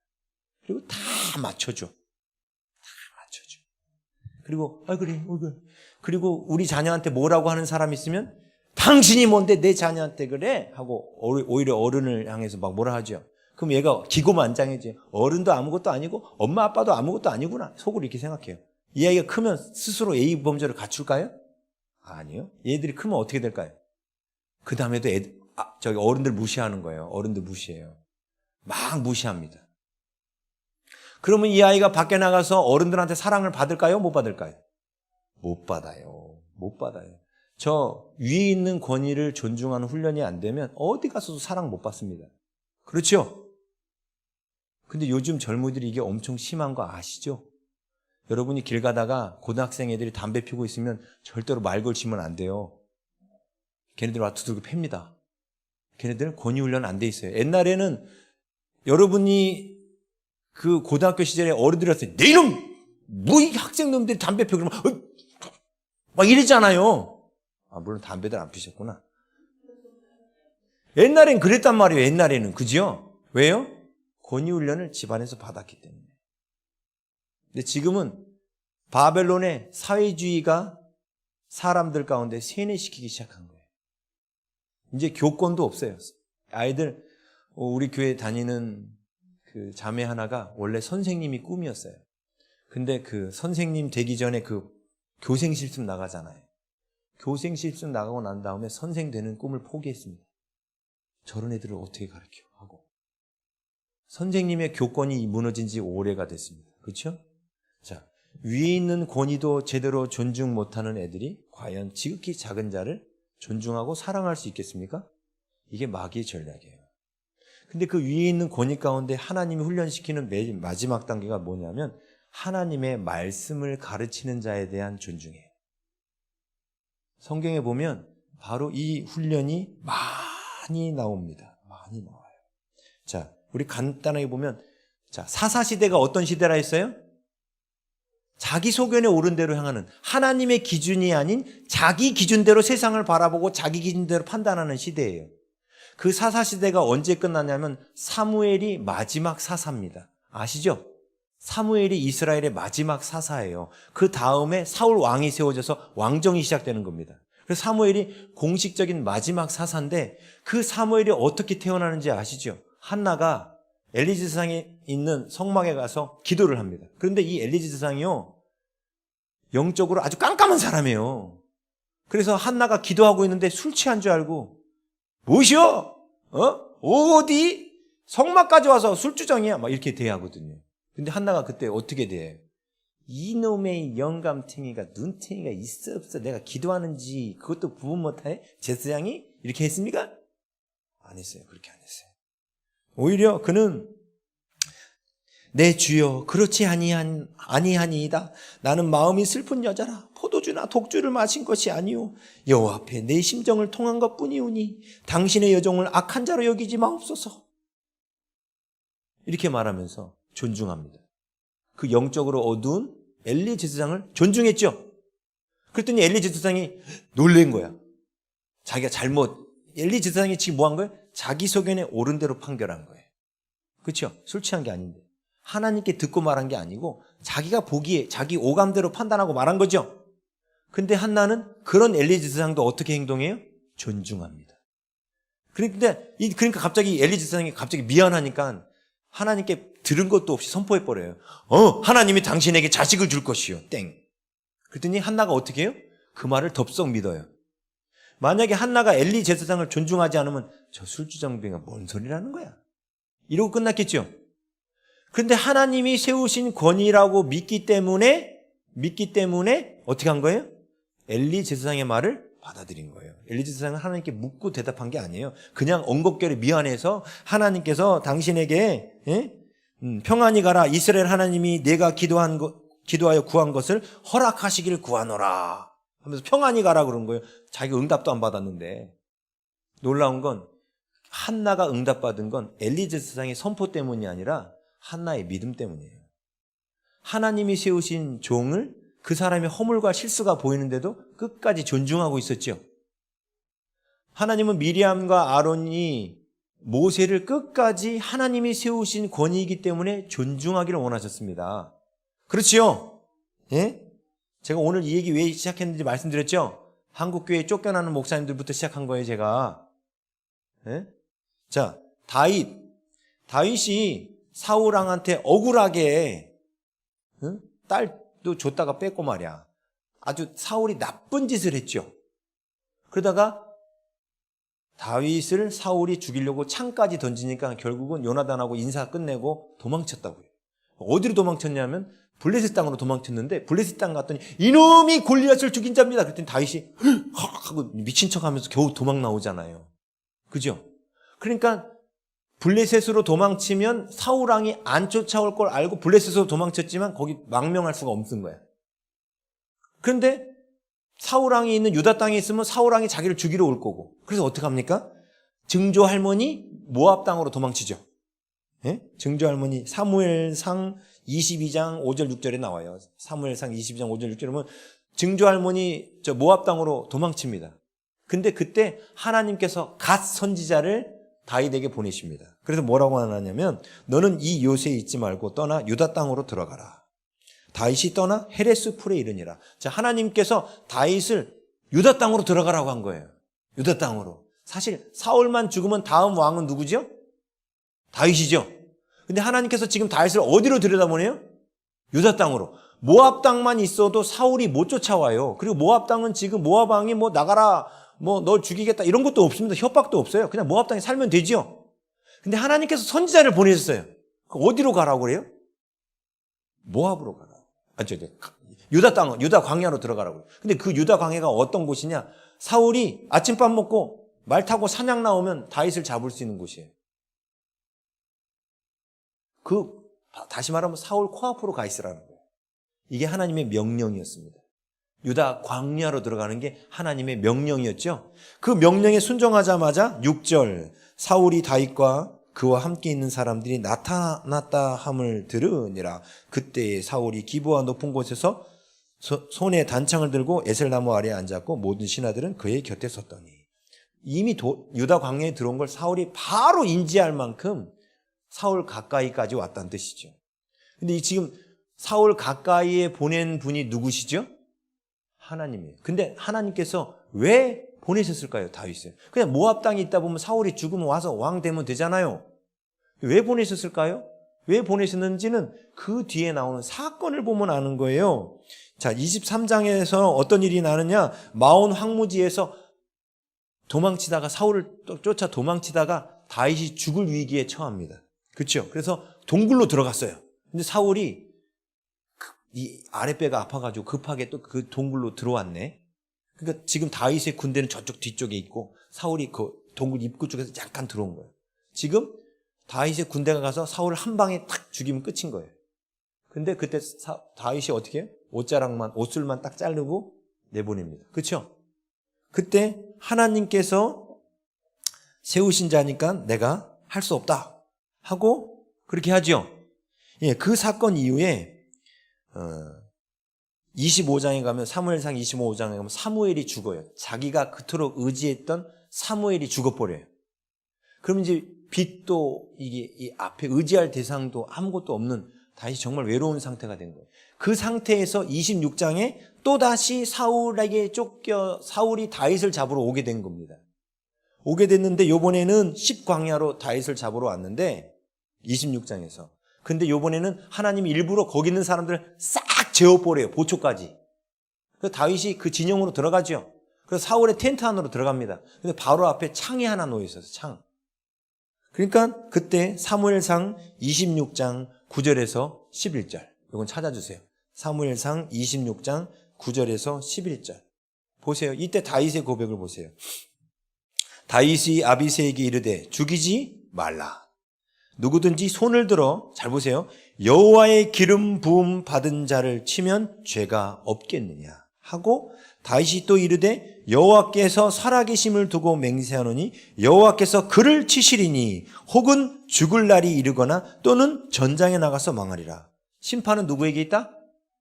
그리고 다 맞춰줘. 그리고 그래. 그리고 우리 자녀한테 뭐라고 하는 사람 있으면 당신이 뭔데 내 자녀한테 그래? 하고 오히려 어른을 향해서 막 뭐라 하죠. 그럼 얘가 기고만장해지. 어른도 아무것도 아니고 엄마 아빠도 아무것도 아니구나. 속으로 이렇게 생각해요. 이 아이가 크면 스스로 A 범죄를 갖출까요? 아니요. 얘들이 크면 어떻게 될까요? 그 다음에도 저기 어른들 무시하는 거예요. 어른들 무시해요. 막 무시합니다. 그러면 이 아이가 밖에 나가서 어른들한테 사랑을 받을까요? 못 받을까요? 못 받아요. 못 받아요. 저 위에 있는 권위를 존중하는 훈련이 안 되면 어디 가서도 사랑 못 받습니다. 그렇죠? 근데 요즘 젊은이들이 이게 엄청 심한 거 아시죠? 여러분이 길 가다가 고등학생 애들이 담배 피우고 있으면 절대로 말 걸치면 안 돼요. 걔네들 와 두들겨 팹니다. 걔네들은 권위 훈련 안 돼 있어요. 옛날에는 여러분이 그 고등학교 시절에 어른들이었어요. 내 이놈! 뭐 이 학생놈들이 담배 피우고 그러면 막 이러잖아요. 물론 담배들 안 피셨구나. 옛날엔 그랬단 말이에요. 옛날에는. 그죠? 왜요? 권위 훈련을 집안에서 받았기 때문에. 근데 지금은 바벨론의 사회주의가 사람들 가운데 세뇌시키기 시작한 거예요. 이제 교권도 없어요. 아이들, 우리 교회 다니는 그 자매 하나가 원래 선생님이 꿈이었어요. 근데 그 선생님 되기 전에 그 교생 실습 나가잖아요. 교생 실습 나가고 난 다음에 선생 되는 꿈을 포기했습니다. 저런 애들을 어떻게 가르쳐 하고. 선생님의 교권이 무너진 지 오래가 됐습니다. 그렇죠? 자, 위에 있는 권위도 제대로 존중 못하는 애들이 과연 지극히 작은 자를 존중하고 사랑할 수 있겠습니까? 이게 마귀의 전략이에요. 근데 그 위에 있는 권위 가운데 하나님이 훈련시키는 매일 마지막 단계가 뭐냐면 하나님의 말씀을 가르치는 자에 대한 존중이에요. 성경에 보면 바로 이 훈련이 많이 나옵니다. 많이 나와요. 자, 우리 간단하게 보면, 자, 사사시대가 어떤 시대라 했어요? 자기 소견에 옳은 대로 향하는, 하나님의 기준이 아닌 자기 기준대로 세상을 바라보고 자기 기준대로 판단하는 시대예요. 그 사사시대가 언제 끝났냐면 사무엘이 마지막 사사입니다. 아시죠? 사무엘이 이스라엘의 마지막 사사예요. 그 다음에 사울 왕이 세워져서 왕정이 시작되는 겁니다. 그래서 사무엘이 공식적인 마지막 사사인데 그 사무엘이 어떻게 태어나는지 아시죠? 한나가 엘리제상에 있는 성막에 가서 기도를 합니다. 그런데 이 엘리제상이요, 영적으로 아주 깜깜한 사람이에요. 그래서 한나가 기도하고 있는데 술 취한 줄 알고, 뭐시여? 어디? 성막까지 와서 술주정이야? 막 이렇게 대하거든요. 근데 한나가 그때 어떻게 대해요? 이놈의 영감탱이가, 눈탱이가 있어 없어? 내가 기도하는지 그것도 구분 못해? 제사장이? 이렇게 했습니까? 안 했어요. 그렇게 안 했어요. 오히려 그는 내 주여 그렇지 아니하니이다. 나는 마음이 슬픈 여자라. 포도주나 독주를 마신 것이 아니오. 여호와 앞에 내 심정을 통한 것뿐이오니 당신의 여종을 악한 자로 여기지 마옵소서. 이렇게 말하면서 존중합니다. 그 영적으로 어두운 엘리 제사장을 존중했죠. 그랬더니 엘리 제사장이 놀란 거야. 자기가 엘리 제사장이 지금 뭐 한 거예요? 자기 소견에 옳은 대로 판결한 거예요. 그렇죠? 술 취한 게 아닌데. 하나님께 듣고 말한 게 아니고 자기가 보기에 자기 오감대로 판단하고 말한 거죠. 근데 한나는 그런 엘리 제사장도 어떻게 행동해요? 존중합니다. 그러니까 갑자기 엘리 제사장이 갑자기 미안하니까 하나님께 들은 것도 없이 선포해버려요. 하나님이 당신에게 자식을 줄 것이요. 땡. 그랬더니 한나가 어떻게 해요? 그 말을 덥석 믿어요. 만약에 한나가 엘리 제사장을 존중하지 않으면 저 술주정뱅이가 뭔 소리라는 거야? 이러고 끝났겠죠. 그런데 하나님이 세우신 권위라고 믿기 때문에 어떻게 한 거예요? 엘리 제사장의 말을 받아들인 거예요. 엘리 제사장은 하나님께 묻고 대답한 게 아니에요. 그냥 엉겁결에 미안해서 하나님께서 당신에게 평안히 가라. 이스라엘 하나님이 내가 기도하여 구한 것을 허락하시기를 구하노라 하면서 평안히 가라 그런 거예요. 자기가 응답도 안 받았는데. 놀라운 건 한나가 응답받은 건 엘리 제사장의 선포 때문이 아니라 한나의 믿음 때문이에요. 하나님이 세우신 종을 그 사람의 허물과 실수가 보이는데도 끝까지 존중하고 있었죠. 하나님은 미리암과 아론이 모세를 끝까지 하나님이 세우신 권위이기 때문에 존중하기를 원하셨습니다. 그렇지요? 예? 제가 오늘 이 얘기 왜 시작했는지 말씀드렸죠? 한국교회 쫓겨나는 목사님들부터 시작한 거예요, 제가. 예? 자, 다윗이 사울 왕한테 억울하게 딸도 줬다가 뺐고 말이야. 아주 사울이 나쁜 짓을 했죠. 그러다가 다윗을 사울이 죽이려고 창까지 던지니까 결국은 요나단하고 인사 끝내고 도망쳤다고요. 어디로 도망쳤냐면 블레셋 땅으로 도망쳤는데 블레셋 땅 갔더니 이놈이 골리앗을 죽인 자입니다. 그랬더니 다윗이 하고 미친 척하면서 겨우 도망 나오잖아요. 그죠? 그러니까 블레셋으로 도망치면 사울 왕이 안 쫓아올 걸 알고 블레셋으로 도망쳤지만 거기 망명할 수가 없는 거야. 그런데 사울 왕이 있는 유다 땅에 있으면 사울 왕이 자기를 죽이러 올 거고. 그래서 어떻게 합니까? 증조 할머니 모압 땅으로 도망치죠. 예? 증조 할머니 사무엘상 22장 5절 6절에 나와요. 사무엘상 22장 5절 6절에 보면 증조 할머니 저 모압 땅으로 도망칩니다. 근데 그때 하나님께서 갓 선지자를 다윗에게 보내십니다. 그래서 뭐라고 하냐면 너는 이 요새에 있지 말고 떠나 유다 땅으로 들어가라. 다윗이 떠나 헤레스 풀에 이르니라. 자, 하나님께서 다윗을 유다 땅으로 들어가라고 한 거예요. 유다 땅으로. 사실 사울만 죽으면 다음 왕은 누구죠? 다윗이죠. 근데 하나님께서 지금 다윗을 어디로 들여다보내요? 유다 땅으로. 모압 땅만 있어도 사울이 못 쫓아와요. 그리고 모압 땅은 지금 모압 왕이 뭐 나가라, 뭐 널 죽이겠다 이런 것도 없습니다. 협박도 없어요. 그냥 모압 땅에 살면 되지요. 근데 하나님께서 선지자를 보내셨어요. 어디로 가라고 그래요? 모압으로 가라. 유다 땅, 유다 광야로 들어가라고요. 근데 그 유다 광야가 어떤 곳이냐? 사울이 아침밥 먹고 말 타고 사냥 나오면 다윗을 잡을 수 있는 곳이에요. 다시 말하면 사울 코앞으로 가 있으라는 거예요. 이게 하나님의 명령이었습니다. 유다 광야로 들어가는 게 하나님의 명령이었죠. 그 명령에 순종하자마자 6절 사울이 다윗과 그와 함께 있는 사람들이 나타났다 함을 들으니라. 그때 사울이 기브아 높은 곳에서 손에 단창을 들고 에셀나무 아래에 앉았고 모든 신하들은 그의 곁에 섰더니 이미 유다 광야에 들어온 걸 사울이 바로 인지할 만큼 사울 가까이까지 왔다는 뜻이죠. 근데 지금 사울 가까이에 보낸 분이 누구시죠? 하나님이에요. 근데 하나님께서 왜 보내셨을까요? 다윗을. 그냥 모압 땅에 있다 보면 사울이 죽으면 와서 왕 되면 되잖아요. 왜 보내셨을까요? 왜 보내셨는지는 그 뒤에 나오는 사건을 보면 아는 거예요. 자, 23장에서 어떤 일이 나느냐? 마온 황무지에서 도망치다가 사울을 쫓아 도망치다가 다윗이 죽을 위기에 처합니다. 그렇죠? 그래서 동굴로 들어갔어요. 근데 사울이 이 아랫배가 아파가지고 급하게 또 그 동굴로 들어왔네. 그러니까 지금 다윗의 군대는 저쪽 뒤쪽에 있고 사울이 그 동굴 입구 쪽에서 약간 들어온 거예요. 지금 다윗의 군대가 가서 사울을 한 방에 탁 죽이면 끝인 거예요. 근데 그때 다윗이 어떻게 해요? 옷줄만 딱 자르고 내보냅니다. 그렇죠? 그때 하나님께서 세우신 자니까 내가 할 수 없다 하고 그렇게 하죠. 예, 그 사건 이후에 25장에 가면 사무엘상 25장에 가면 사무엘이 죽어요. 자기가 그토록 의지했던 사무엘이 죽어버려요. 그럼 이제 빛도 이게 이 앞에 의지할 대상도 아무것도 없는 다시 정말 외로운 상태가 된 거예요. 그 상태에서 26장에 또다시 사울에게 쫓겨 사울이 다윗을 잡으러 오게 된 겁니다. 오게 됐는데 이번에는 10광야로 다윗을 잡으러 왔는데 26장에서 근데 이번에는 하나님이 일부러 거기 있는 사람들을 싹 재워버려요. 보초까지. 그래서 다윗이 그 진영으로 들어가죠. 그래서 사울의 텐트 안으로 들어갑니다. 근데 바로 앞에 창이 하나 놓여 있어서 창. 그러니까 그때 사무엘상 26장 9절에서 11절. 이건 찾아주세요. 사무엘상 26장 9절에서 11절. 보세요. 이때 다윗의 고백을 보세요. 다윗이 아비새에게 이르되 죽이지 말라. 누구든지 손을 들어 잘 보세요. 여호와의 기름 부음 받은 자를 치면 죄가 없겠느냐 하고 다윗이 또 이르되 여호와께서 살아계심을 두고 맹세하노니 여호와께서 그를 치시리니 혹은 죽을 날이 이르거나 또는 전장에 나가서 망하리라. 심판은 누구에게 있다?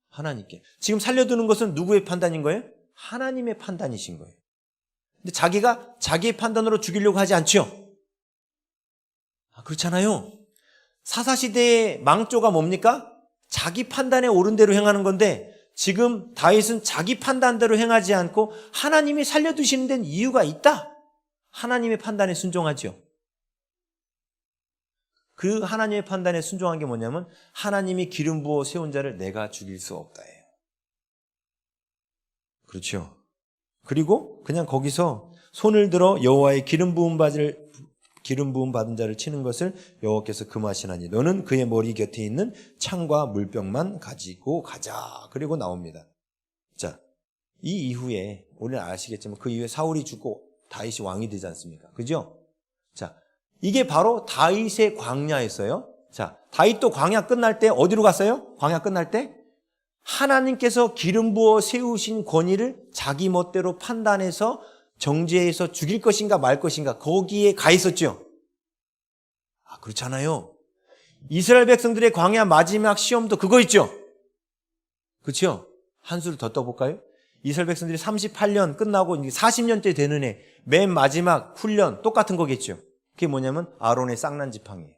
하나님께. 지금 살려두는 것은 누구의 판단인 거예요? 하나님의 판단이신 거예요. 근데 자기가 자기의 판단으로 죽이려고 하지 않죠? 그렇잖아요. 사사시대의 망조가 뭡니까? 자기 판단에 옳은 대로 행하는 건데 지금 다윗은 자기 판단대로 행하지 않고 하나님이 살려두시는 데는 이유가 있다. 하나님의 판단에 순종하죠. 그 하나님의 판단에 순종한 게 뭐냐면 하나님이 기름 부어 세운 자를 내가 죽일 수 없다예요. 그렇죠. 그리고 그냥 거기서 손을 들어 여호와의 기름 부음 받은 자를 치는 것을 여호와께서 금하시나니 너는 그의 머리 곁에 있는 창과 물병만 가지고 가자. 그리고 나옵니다. 자, 이 이후에 오늘 아시겠지만 그 이후에 사울이 죽고 다윗이 왕이 되지 않습니까? 그죠? 자, 이게 바로 다윗의 광야였어요. 자, 다윗도 광야 끝날 때 어디로 갔어요? 광야 끝날 때 하나님께서 기름 부어 세우신 권위를 자기 멋대로 판단해서 정죄해서 죽일 것인가 말 것인가 거기에 가 있었죠. 아, 그렇잖아요. 이스라엘 백성들의 광야 마지막 시험도 그거 있죠. 그렇죠? 한 수를 더 떠볼까요? 이스라엘 백성들이 38년 끝나고 40년째 되는 해 맨 마지막 훈련 똑같은 거겠죠. 그게 뭐냐면 아론의 쌍난 지팡이에요.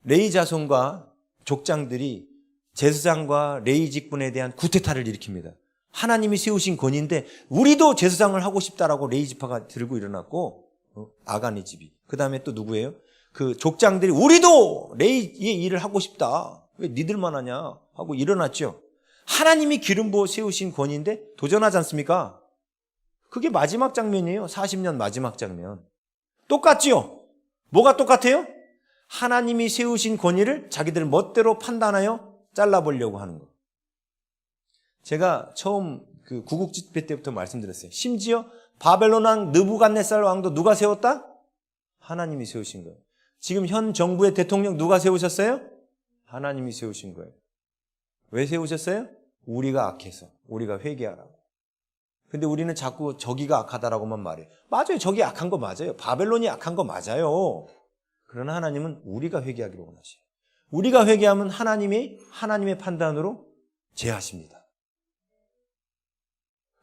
레위 자손과 족장들이 제사장과 레위 직분에 대한 구테타를 일으킵니다. 하나님이 세우신 권위인데 우리도 제사장을 하고 싶다라고 레위 지파가 들고 일어났고 아간의 집이. 그 다음에 또 누구예요? 그 족장들이 우리도 레위의 일을 하고 싶다. 왜 니들만 하냐 하고 일어났죠. 하나님이 기름 부어 세우신 권위인데 도전하지 않습니까? 그게 마지막 장면이에요. 40년 마지막 장면. 똑같지요? 뭐가 똑같아요? 하나님이 세우신 권위를 자기들 멋대로 판단하여 잘라보려고 하는 거. 제가 처음 그 구국 집회 때부터 말씀드렸어요. 심지어 바벨론 왕 느부갓네살 왕도 누가 세웠다? 하나님이 세우신 거예요. 지금 현 정부의 대통령 누가 세우셨어요? 하나님이 세우신 거예요. 왜 세우셨어요? 우리가 악해서, 우리가 회개하라고. 근데 우리는 자꾸 저기가 악하다라고만 말해요. 맞아요. 저기 악한 거 맞아요. 바벨론이 악한 거 맞아요. 그러나 하나님은 우리가 회개하기를 원하셔요. 우리가 회개하면 하나님의 판단으로 제하십니다.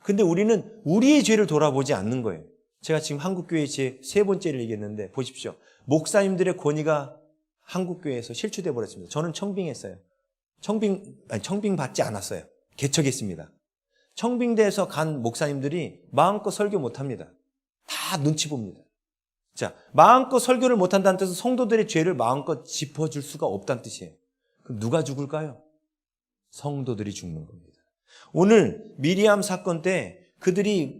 근데 우리는 우리의 죄를 돌아보지 않는 거예요. 제가 지금 한국교회 제 3번째를 얘기했는데 보십시오. 목사님들의 권위가 한국교회에서 실추돼 버렸습니다. 저는 청빙했어요. 청빙 받지 않았어요. 개척했습니다. 청빙대에서 간 목사님들이 마음껏 설교 못합니다. 다 눈치 봅니다. 자, 마음껏 설교를 못한다는 뜻은 성도들의 죄를 마음껏 짚어줄 수가 없다는 뜻이에요. 그럼 누가 죽을까요? 성도들이 죽는 겁니다. 오늘 미리암 사건 때 그들이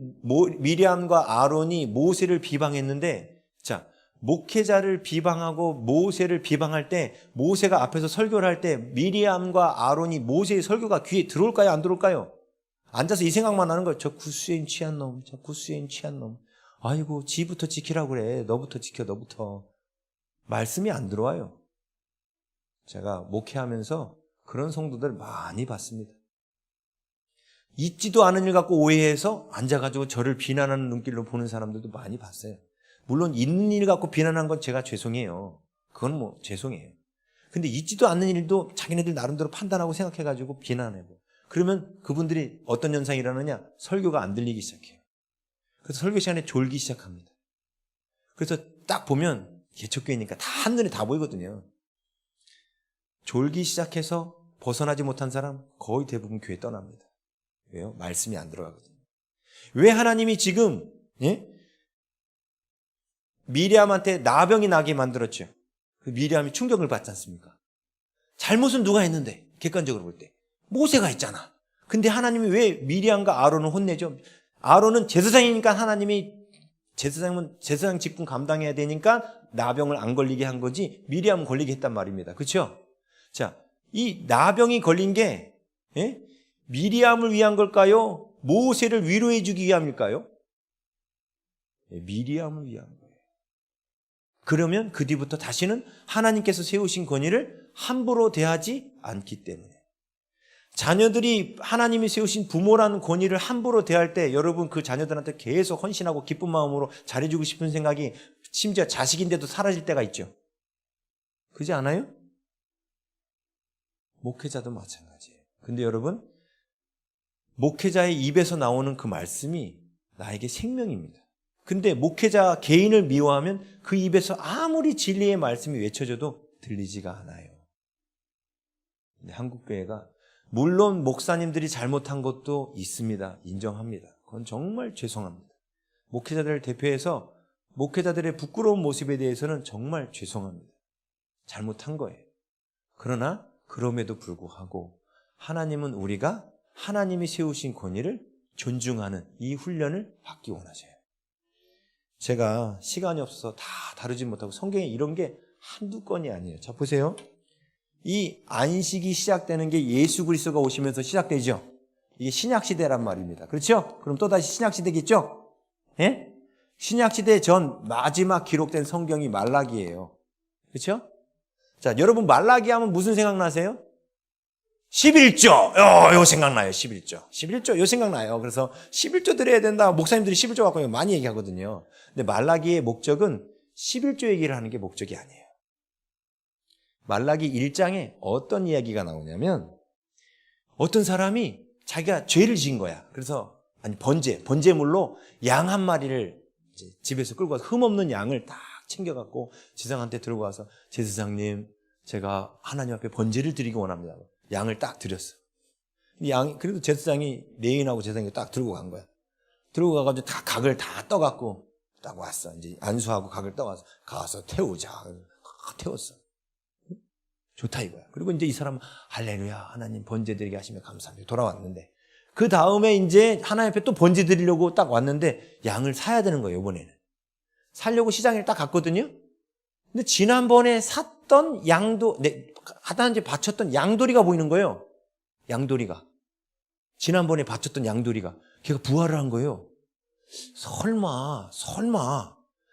미리암과 아론이 모세를 비방했는데, 자, 목회자를 비방하고 모세를 비방할 때 모세가 앞에서 설교를 할 때 미리암과 아론이 모세의 설교가 귀에 들어올까요? 안 들어올까요? 앉아서 이 생각만 하는 거예요. 저 구스인 취한 놈, 저 구스인 취한 놈. 아이고, 지부터 지키라고 그래. 너부터 지켜, 너부터. 말씀이 안 들어와요. 제가 목회하면서 그런 성도들 많이 봤습니다. 있지도 않은 일 갖고 오해해서 앉아가지고 저를 비난하는 눈길로 보는 사람들도 많이 봤어요. 물론 있는 일 갖고 비난한 건 제가 죄송해요. 그건 뭐 죄송해요. 근데 있지도 않는 일도 자기네들 나름대로 판단하고 생각해가지고 비난해요. 그러면 그분들이 어떤 현상이 일어나느냐? 설교가 안 들리기 시작해요. 그래서 설교 시간에 졸기 시작합니다. 그래서 딱 보면 개척교회니까 다 한눈에 다 보이거든요. 졸기 시작해서 벗어나지 못한 사람 거의 대부분 교회 떠납니다. 왜요? 말씀이 안 들어가거든요. 왜 하나님이 지금 미리암한테 나병이 나게 만들었죠? 그 미리암이 충격을 받지 않습니까? 잘못은 누가 했는데? 객관적으로 볼 때 모세가 했잖아. 근데 하나님이 왜 미리암과 아론을 혼내죠? 아론은 제사장이니까 하나님이 제사장 직분 감당해야 되니까 나병을 안 걸리게 한 거지 미리암은 걸리게 했단 말입니다. 그렇죠? 자, 이 나병이 걸린 게 미리암을 위한 걸까요? 모세를 위로해 주기 위함일까요? 미리암을 위한 거예요. 그러면 그 뒤부터 다시는 하나님께서 세우신 권위를 함부로 대하지 않기 때문에. 자녀들이 하나님이 세우신 부모라는 권위를 함부로 대할 때 여러분 그 자녀들한테 계속 헌신하고 기쁜 마음으로 잘해주고 싶은 생각이 심지어 자식인데도 사라질 때가 있죠. 그렇지 않아요? 목회자도 마찬가지예요. 근데 여러분 목회자의 입에서 나오는 그 말씀이 나에게 생명입니다. 근데 목회자 개인을 미워하면 그 입에서 아무리 진리의 말씀이 외쳐져도 들리지가 않아요. 근데 한국교회가 물론 목사님들이 잘못한 것도 있습니다. 인정합니다. 그건 정말 죄송합니다. 목회자들을 대표해서 목회자들의 부끄러운 모습에 대해서는 정말 죄송합니다. 잘못한 거예요. 그러나 그럼에도 불구하고 하나님은 우리가 하나님이 세우신 권위를 존중하는 이 훈련을 받기 원하셔요. 제가 시간이 없어서 다 다루지 못하고 성경에 이런 게 한두 건이 아니에요. 자, 보세요. 이 안식이 시작되는 게 예수 그리스도가 오시면서 시작되죠. 이게 신약시대란 말입니다. 그렇죠? 그럼 또다시 신약시대겠죠? 예? 신약시대 전 마지막 기록된 성경이 말라기예요. 그렇죠? 자, 여러분 말라기 하면 무슨 생각나세요? 11조! 요 생각나요. 11조. 요 생각나요. 그래서 11조 드려야 된다. 목사님들이 11조 갖고 많이 얘기하거든요. 근데 말라기의 목적은 11조 얘기를 하는 게 목적이 아니에요. 말라기 1장에 어떤 이야기가 나오냐면 어떤 사람이 자기가 죄를 지은 거야. 그래서 번제물로 양 한 마리를 이제 집에서 끌고 와서 흠없는 양을 딱 챙겨갖고 제사장한테 들고 와서 제사장님 제가 하나님 앞에 번제를 드리기 원합니다. 양을 딱 드렸어. 그래도 제사장이 레인하고 제사장이 딱 들고 간 거야. 들고 가가지고 다 각을 다 떠갖고 딱 왔어. 이제 안수하고 각을 떠가서 가서 태우자. 태웠어. 좋다 이거야. 그리고 이제 이 사람은 할렐루야 하나님 번제 드리게 하시면 감사합니다. 돌아왔는데 그 다음에 이제 하나님 앞에 또 번제 드리려고 딱 왔는데 양을 사야 되는 거예요. 이번에는. 살려고 시장에 딱 갔거든요. 근데 지난번에 샀던 하나님께 바쳤던 양도리가 보이는 거예요. 양도리가. 지난번에 바쳤던 양도리가. 걔가 부활을 한 거예요. 설마.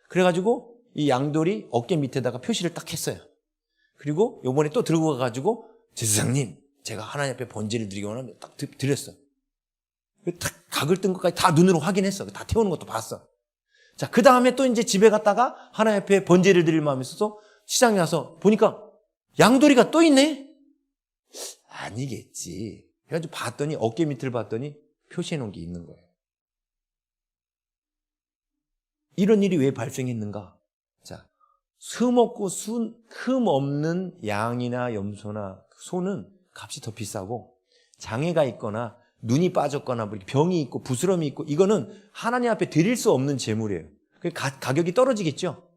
그래가지고 이 양도리 어깨 밑에다가 표시를 딱 했어요. 그리고 요번에 또 들고 가가지고 제사장님 제가 하나님 앞에 번제를 드리기 원합니다. 딱 드렸어. 딱 각을 뜬 것까지 다 눈으로 확인했어. 다 태우는 것도 봤어. 자, 그 다음에 또 이제 집에 갔다가 하나님 앞에 번제를 드릴 마음이 있어서 시장에 가서 보니까 양도리가 또 있네? 아니겠지. 그래가지고 봤더니 어깨 밑을 봤더니 표시해 놓은 게 있는 거예요. 이런 일이 왜 발생했는가? 자, 흠 없는 양이나 염소나 소는 값이 더 비싸고 장애가 있거나 눈이 빠졌거나 뭐 병이 있고 부스럼이 있고 이거는 하나님 앞에 드릴 수 없는 재물이에요. 가격이 떨어지겠죠.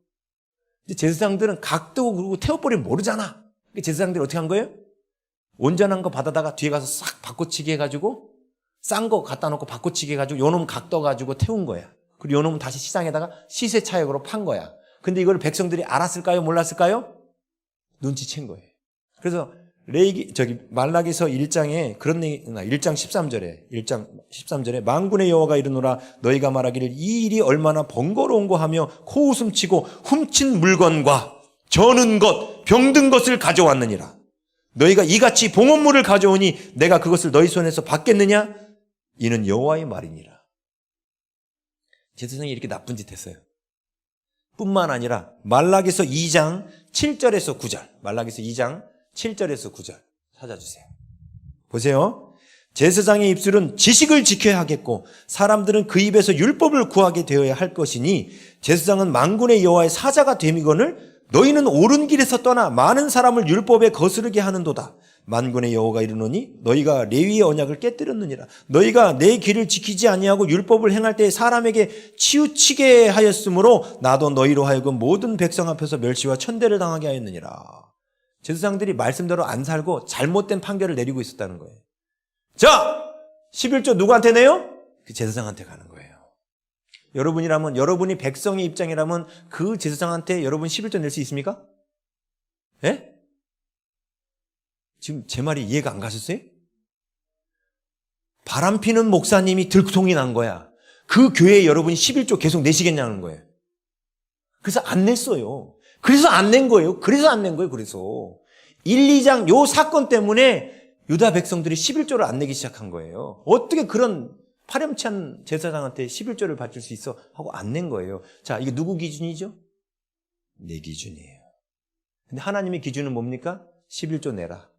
근데 제사장들은 각도 그리고 태워버리면 모르잖아. 제사장들이 어떻게 한 거예요? 온전한 거 받아다가 뒤에 가서 싹 바꿔치기 해가지고 싼 거 갖다 놓고 바꿔치기 해가지고 요놈 각 떠가지고 태운 거야. 그리고 요놈은 다시 시장에다가 시세 차익으로 판 거야. 근데 이걸 백성들이 알았을까요? 몰랐을까요? 눈치챈 거예요. 그래서 말라기서 1장에 그런 얘기, 1장 13절에 만군의 여호와가 이르노라 너희가 말하기를 이 일이 얼마나 번거로운고 하며 코웃음치고 훔친 물건과 저는 것, 병든 것을 가져왔느니라. 너희가 이같이 봉헌물을 가져오니 내가 그것을 너희 손에서 받겠느냐? 이는 여호와의 말이니라. 제사장이 이렇게 나쁜 짓 했어요. 뿐만 아니라 말라기서 2장 7절에서 9절 말라기서 2장 7절에서 9절 찾아주세요. 보세요. 제사장의 입술은 지식을 지켜야 하겠고 사람들은 그 입에서 율법을 구하게 되어야 할 것이니 제사장은 만군의 여호와의 사자가 됨이거늘 너희는 옳은 길에서 떠나 많은 사람을 율법에 거스르게 하는도다. 만군의 여호와가 이르노니 너희가 레위의 언약을 깨뜨렸느니라. 너희가 내 길을 지키지 아니하고 율법을 행할 때 사람에게 치우치게 하였으므로 나도 너희로 하여금 모든 백성 앞에서 멸시와 천대를 당하게 하였느니라. 제사장들이 말씀대로 안 살고 잘못된 판결을 내리고 있었다는 거예요. 자, 11조 누구한테 내요? 그 제사장한테 가는 거예요. 여러분이라면, 여러분이 백성의 입장이라면 그 제사장한테 여러분 11조 낼 수 있습니까? 예? 지금 제 말이 이해가 안 가셨어요? 바람피는 목사님이 들통이 난 거야. 그 교회에 여러분이 11조 계속 내시겠냐는 거예요. 그래서 안 냈어요. 그래서 안 낸 거예요. 그래서 1, 2장 요 사건 때문에 유다 백성들이 11조를 안 내기 시작한 거예요. 어떻게 그런 파렴치한 제사장한테 11조를 바칠 수 있어? 하고 안 낸 거예요. 자, 이게 누구 기준이죠? 내 기준이에요. 근데 하나님의 기준은 뭡니까? 11조 내라.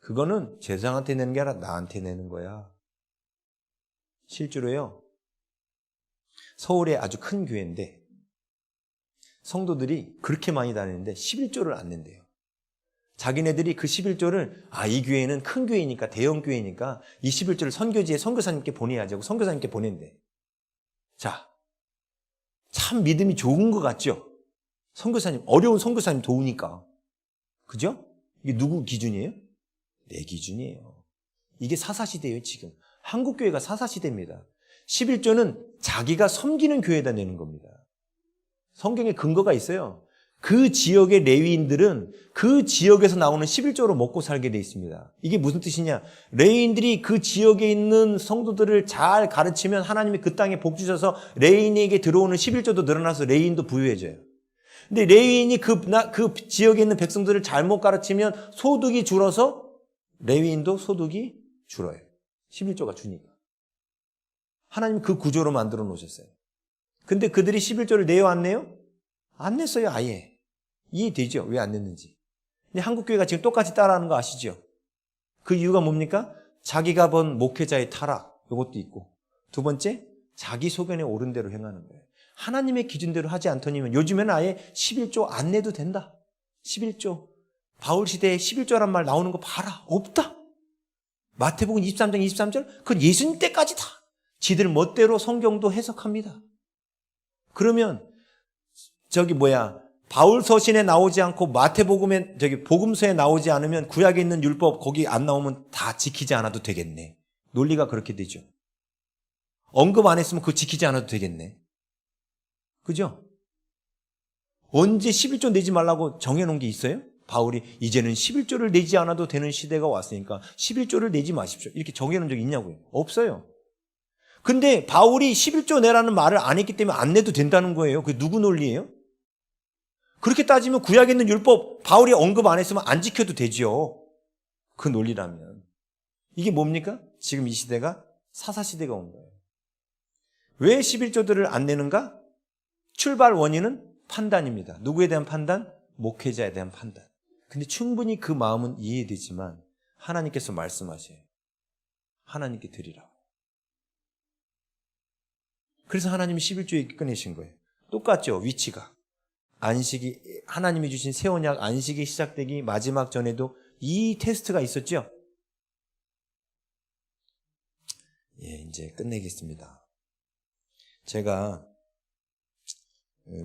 그거는 제사장한테 내는 게 아니라 나한테 내는 거야. 실제로요. 서울에 아주 큰 교회인데 성도들이 그렇게 많이 다니는데 11조를 안 낸대요. 자기네들이 그 11조를 이 교회는 큰 교회니까 대형 교회니까 이 11조를 선교지에 선교사님께 보내야지 하고 선교사님께 보낸대. 자, 참 믿음이 좋은 것 같죠? 선교사님, 어려운 선교사님 도우니까. 그죠? 이게 누구 기준이에요? 내 기준이에요. 이게 사사시대예요, 지금. 한국교회가 사사시대입니다. 11조는 자기가 섬기는 교회에다 내는 겁니다. 성경에 근거가 있어요. 그 지역의 레위인들은 그 지역에서 나오는 11조로 먹고 살게 돼 있습니다. 이게 무슨 뜻이냐? 레위인들이 그 지역에 있는 성도들을 잘 가르치면 하나님이 그 땅에 복 주셔서 레위인에게 들어오는 11조도 늘어나서 레위인도 부유해져요. 근데 레위인이 그 지역에 있는 백성들을 잘못 가르치면 소득이 줄어서 레위인도 소득이 줄어요. 11조가 주니까. 하나님 그 구조로 만들어 놓으셨어요. 근데 그들이 11조를 내요, 안 내요? 안 냈어요, 아예. 이해되죠? 왜 안 냈는지. 근데 한국교회가 지금 똑같이 따라하는 거 아시죠? 그 이유가 뭡니까? 자기가 본 목회자의 타락, 이것도 있고. 두 번째, 자기 소견에 옳은 대로 행하는 거예요. 하나님의 기준대로 하지 않더니면 요즘에는 아예 11조 안 내도 된다. 11조. 바울 시대에 11조란 말 나오는 거 봐라. 없다. 마태복음 23장 23절? 그건 예수님 때까지다. 지들 멋대로 성경도 해석합니다. 그러면 바울 서신에 나오지 않고 마태복음에 복음서에 나오지 않으면 구약에 있는 율법 거기 안 나오면 다 지키지 않아도 되겠네. 논리가 그렇게 되죠. 언급 안 했으면 그거 지키지 않아도 되겠네. 그죠? 언제 11조 내지 말라고 정해놓은 게 있어요? 바울이 이제는 11조를 내지 않아도 되는 시대가 왔으니까 11조를 내지 마십시오. 이렇게 정해놓은 적이 있냐고요? 없어요. 근데 바울이 11조 내라는 말을 안 했기 때문에 안 내도 된다는 거예요. 그게 누구 논리예요? 그렇게 따지면 구약에 있는 율법 바울이 언급 안 했으면 안 지켜도 되죠. 그 논리라면. 이게 뭡니까? 지금 이 시대가 사사시대가 온 거예요. 왜 11조들을 안 내는가? 출발 원인은 판단입니다. 누구에 대한 판단? 목회자에 대한 판단. 근데 충분히 그 마음은 이해되지만 하나님께서 말씀하셔요. 하나님께 드리라고. 그래서 하나님이 11조에 꺼내신 거예요. 똑같죠, 위치가. 안식이, 하나님이 주신 새 언약 안식이 시작되기 마지막 전에도 이 테스트가 있었죠. 이제 끝내겠습니다. 제가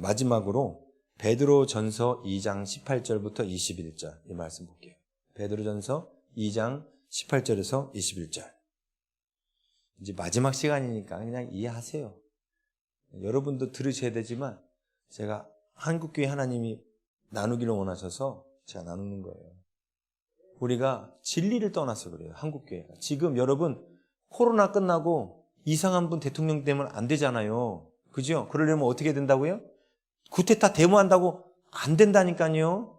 마지막으로 베드로전서 2장 18절부터 21절 이 말씀 볼게요. 베드로전서 2장 18절에서 21절. 이제 마지막 시간이니까 그냥 이해하세요. 여러분도 들으셔야 되지만 제가 한국교회 하나님이 나누기를 원하셔서 제가 나누는 거예요. 우리가 진리를 떠나서 그래요. 한국교회가. 지금 여러분 코로나 끝나고 이상한 분 대통령 되면 안 되잖아요. 그죠? 그러려면 어떻게 된다고요? 구테타 데모한다고 안 된다니까요.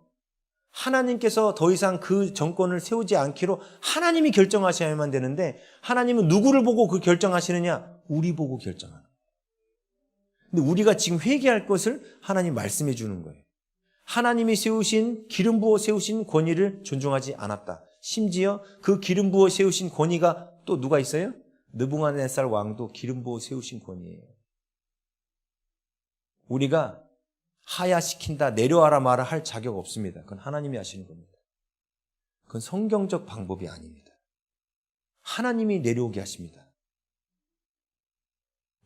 하나님께서 더 이상 그 정권을 세우지 않기로 하나님이 결정하셔야만 되는데 하나님은 누구를 보고 그 결정하시느냐? 우리 보고 결정하는 거예요. 근데 우리가 지금 회개할 것을 하나님 말씀해 주는 거예요. 하나님이 세우신 기름 부어 세우신 권위를 존중하지 않았다. 심지어 그 기름 부어 세우신 권위가 또 누가 있어요? 느부갓네살 왕도 기름 부어 세우신 권위예요. 우리가 하야시킨다, 내려와라 마라 할 자격 없습니다. 그건 하나님이 하시는 겁니다. 그건 성경적 방법이 아닙니다. 하나님이 내려오게 하십니다.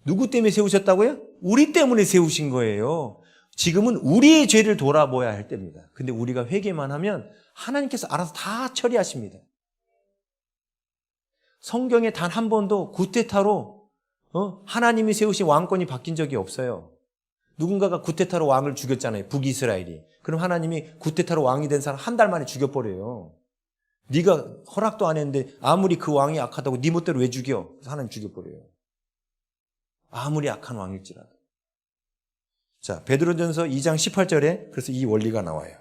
누구 때문에 세우셨다고요? 우리 때문에 세우신 거예요. 지금은 우리의 죄를 돌아보아야 할 때입니다. 근데 우리가 회개만 하면 하나님께서 알아서 다 처리하십니다. 성경에 단 한 번도 구테타로 하나님이 세우신 왕권이 바뀐 적이 없어요. 누군가가 구테타로 왕을 죽였잖아요. 북이스라엘이. 그럼 하나님이 구테타로 왕이 된 사람 한 달 만에 죽여버려요. 네가 허락도 안 했는데 아무리 그 왕이 악하다고 네 멋대로 왜 죽여? 하나님 죽여버려요. 아무리 악한 왕일지라도. 자, 베드로전서 2장 18절에 그래서 이 원리가 나와요.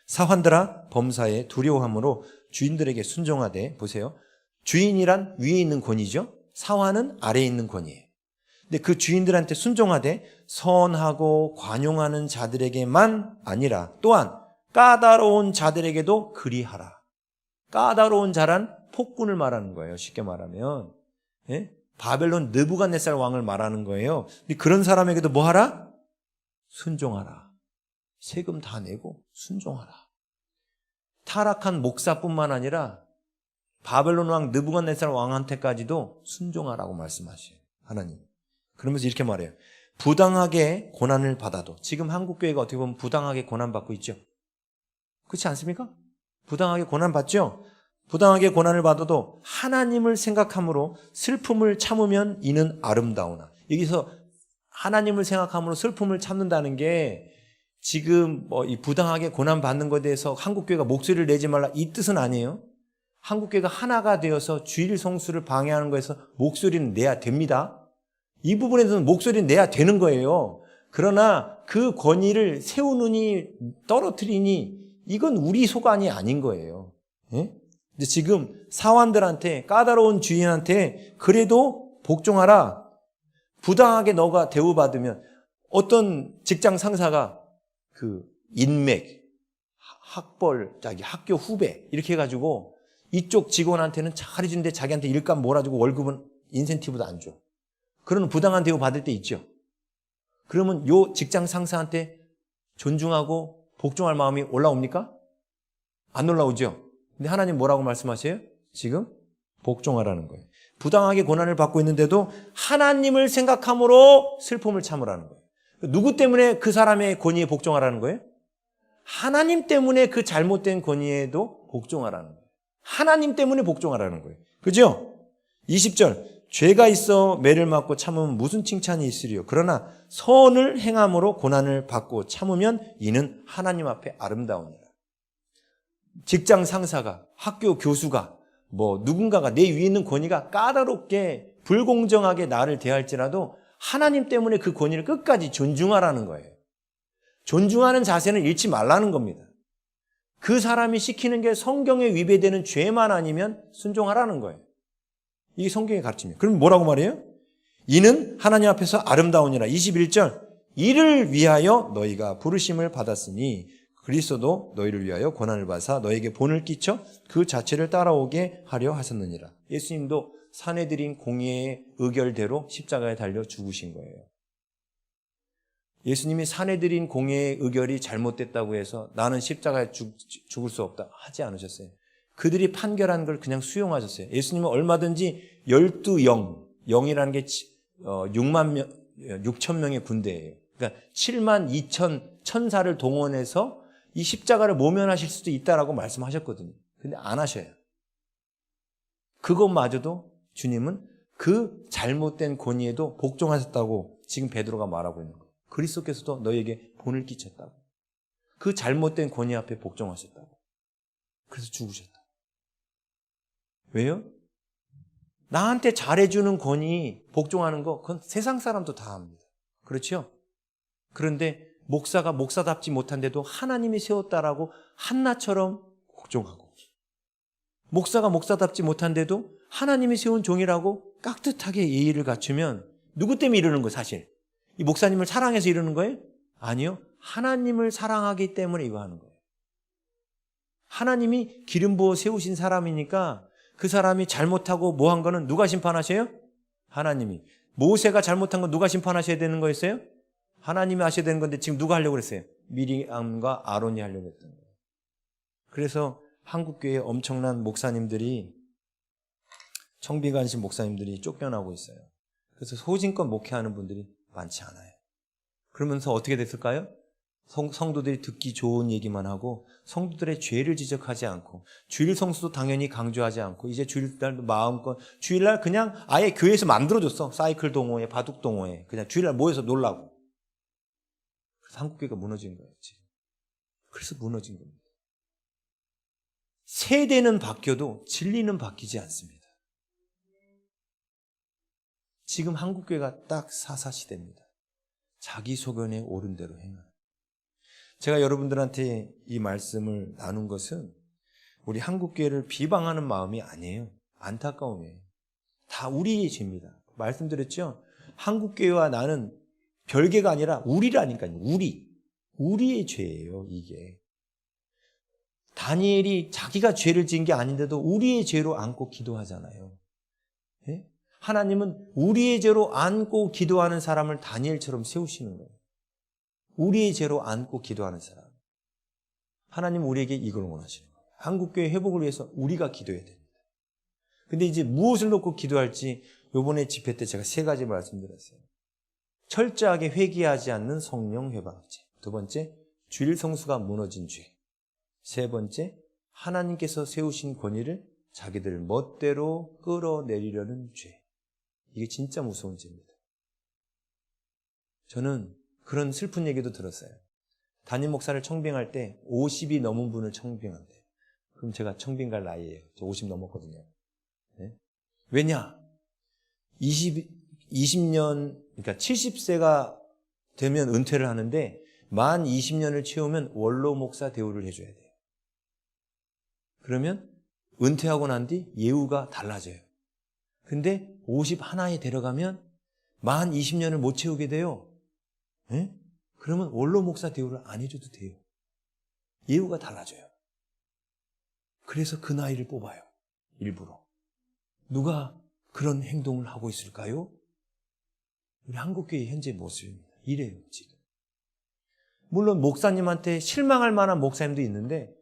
사환들아 범사에 두려워함으로 주인들에게 순종하되, 보세요. 주인이란 위에 있는 권위죠. 사환은 아래에 있는 권위예요. 근데 그 주인들한테 순종하되 선하고 관용하는 자들에게만 아니라 또한 까다로운 자들에게도 그리하라. 까다로운 자란 폭군을 말하는 거예요. 쉽게 말하면. 예? 바벨론 느부갓네살 왕을 말하는 거예요. 근데 그런 사람에게도 뭐 하라? 순종하라. 세금 다 내고 순종하라. 타락한 목사뿐만 아니라 바벨론 왕 느부갓네살 왕한테까지도 순종하라고 말씀하셔요. 하나님. 그러면서 이렇게 말해요. 부당하게 고난을 받아도. 지금 한국교회가 어떻게 보면 부당하게 고난받고 있죠. 그렇지 않습니까? 부당하게 고난받죠? 부당하게 고난을 받아도 하나님을 생각함으로 슬픔을 참으면 이는 아름다우나. 여기서 하나님을 생각함으로 슬픔을 참는다는 게 지금 이 부당하게 고난받는 것에 대해서 한국교회가 목소리를 내지 말라 이 뜻은 아니에요. 한국교회가 하나가 되어서 주일 성수를 방해하는 거에서 목소리는 내야 됩니다. 이 부분에서는 목소리는 내야 되는 거예요. 그러나 그 권위를 세우느니 떨어뜨리니 이건 우리 소관이 아닌 거예요. 예? 근데 지금 사환들한테 까다로운 주인한테 그래도 복종하라. 부당하게 너가 대우받으면 어떤 직장 상사가 그 인맥, 학벌, 자기 학교 후배 이렇게 해가지고 이쪽 직원한테는 잘해주는데 자기한테 일감 몰아주고 월급은 인센티브도 안 줘. 그런 부당한 대우 받을 때 있죠. 그러면 요 직장 상사한테 존중하고 복종할 마음이 올라옵니까? 안 올라오죠. 근데 하나님 뭐라고 말씀하세요? 지금 복종하라는 거예요. 부당하게 고난을 받고 있는데도 하나님을 생각함으로 슬픔을 참으라는 거예요. 누구 때문에 그 사람의 권위에 복종하라는 거예요? 하나님 때문에 그 잘못된 권위에도 복종하라는 거예요. 하나님 때문에 복종하라는 거예요. 그죠? 20절 죄가 있어 매를 맞고 참으면 무슨 칭찬이 있으리요. 그러나 선을 행함으로 고난을 받고 참으면 이는 하나님 앞에 아름다우니라. 직장 상사가, 학교 교수가, 누군가가 내 위에 있는 권위가 까다롭게 불공정하게 나를 대할지라도 하나님 때문에 그 권위를 끝까지 존중하라는 거예요. 존중하는 자세는 잃지 말라는 겁니다. 그 사람이 시키는 게 성경에 위배되는 죄만 아니면 순종하라는 거예요. 이게 성경의 가르침이에요. 그럼 뭐라고 말해요? 이는 하나님 앞에서 아름다우니라. 21절 이를 위하여 너희가 부르심을 받았으니 그리스도도 너희를 위하여 고난을 받아 너에게 본을 끼쳐 그 자체를 따라오게 하려 하셨느니라. 예수님도 사내들인 공의의 의결대로 십자가에 달려 죽으신 거예요. 예수님이 사내들인 공의의 의결이 잘못됐다고 해서 나는 십자가에 죽을 수 없다 하지 않으셨어요. 그들이 판결한 걸 그냥 수용하셨어요. 예수님은 얼마든지 12영, 영이라는 게 6천 명의 군대예요. 그러니까 7만 2천 천사를 동원해서 이 십자가를 모면하실 수도 있다라고 말씀하셨거든요. 근데 안 하셔요. 그것마저도 주님은 그 잘못된 권위에도 복종하셨다고 지금 베드로가 말하고 있는 거예요. 그리스도께서도 너에게 본을 끼쳤다고. 그 잘못된 권위 앞에 복종하셨다고. 그래서 죽으셨다. 왜요? 나한테 잘해주는 권위 복종하는 거 그건 세상 사람도 다 합니다. 그렇죠? 그런데 목사가 목사답지 못한데도 하나님이 세웠다라고 한나처럼 복종하고, 목사가 목사답지 못한데도 하나님이 세운 종이라고 깍듯하게 예의를 갖추면 누구 때문에 이러는 거예요? 사실 이 목사님을 사랑해서 이러는 거예요? 아니요. 하나님을 사랑하기 때문에 이거 하는 거예요. 하나님이 기름 부어 세우신 사람이니까 그 사람이 잘못하고 뭐 한 거는 누가 심판하셔요? 하나님이. 모세가 잘못한 건 누가 심판하셔야 되는 거였어요? 하나님이 하셔야 되는 건데 지금 누가 하려고 그랬어요? 미리암과 아론이 하려고 했던 거예요. 그래서 한국교회에 엄청난 목사님들이, 청비관신 목사님들이 쫓겨나고 있어요. 그래서 소신껏 목회하는 분들이 많지 않아요. 그러면서 어떻게 됐을까요? 성도들이 듣기 좋은 얘기만 하고 성도들의 죄를 지적하지 않고, 주일 성수도 당연히 강조하지 않고, 이제 주일날도 마음껏 주일날 그냥 아예 교회에서 만들어줬어. 사이클 동호회, 바둑 동호회, 그냥 주일날 모여서 놀라고. 그래서 한국교회가 무너진 거예요 지금. 그래서 무너진 겁니다. 세대는 바뀌어도 진리는 바뀌지 않습니다. 지금 한국교회가 딱 사사시대입니다. 자기 소견에 옳은 대로 행하는. 제가 여러분들한테 이 말씀을 나눈 것은 우리 한국교회를 비방하는 마음이 아니에요. 안타까움이에요. 다 우리의 죄입니다. 말씀드렸죠? 한국교회와 나는 별개가 아니라 우리라니까요. 우리의 죄예요, 이게. 다니엘이 자기가 죄를 지은 게 아닌데도 우리의 죄로 안고 기도하잖아요. 네? 하나님은 우리의 죄로 안고 기도하는 사람을 다니엘처럼 세우시는 거예요. 우리의 죄로 안고 기도하는 사람. 하나님은 우리에게 이걸 원하시는 거예요. 한국교회 회복을 위해서 우리가 기도해야 됩니다. 근데 이제 무엇을 놓고 기도할지 이번에 집회 때 제가 3가지 말씀드렸어요. 철저하게 회개하지 않는 성령 회방죄. 2번째, 주일 성수가 무너진 죄. 3번째, 하나님께서 세우신 권위를 자기들 멋대로 끌어내리려는 죄. 이게 진짜 무서운 죄입니다. 저는 그런 슬픈 얘기도 들었어요. 담임 목사를 청빙할 때 50이 넘은 분을 청빙한대요. 그럼 제가 청빙 갈 나이예요. 저 50 넘었거든요. 네? 왜냐? 20년, 그러니까 70세가 되면 은퇴를 하는데 만 20년을 채우면 원로 목사 대우를 해줘야 돼요. 그러면 은퇴하고 난 뒤 예우가 달라져요. 근데 50 하나에 데려가면 만 20년을 못 채우게 돼요. 네? 그러면 원로 목사 대우를 안 해줘도 돼요. 예우가 달라져요. 그래서 그 나이를 뽑아요. 일부러. 누가 그런 행동을 하고 있을까요? 우리 한국교회 현재 모습입니다. 이래요, 지금. 물론 목사님한테 실망할 만한 목사님도 있는데,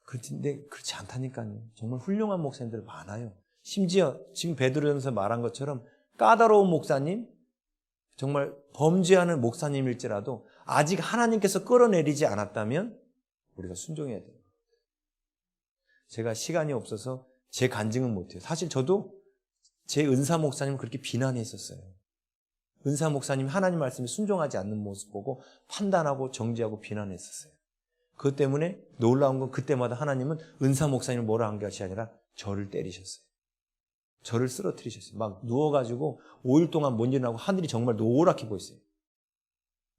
그런데 그렇지 않다니까요. 정말 훌륭한 목사님들 많아요. 심지어 지금 베드로전서 말한 것처럼 까다로운 목사님, 정말 범죄하는 목사님일지라도 아직 하나님께서 끌어내리지 않았다면 우리가 순종해야 돼요. 제가 시간이 없어서 제 간증은 못해요. 사실 저도 제 은사 목사님을 그렇게 비난했었어요. 은사 목사님 하나님 말씀에 순종하지 않는 모습 보고 판단하고 정죄하고 비난했었어요. 그것 때문에 놀라운 건 그때마다 하나님은 은사 목사님을 뭐라 한 것이 아니라 저를 때리셨어요. 저를 쓰러뜨리셨어요. 막 누워가지고 5일 동안 못 일어나고 하늘이 정말 노랗게 보였어요.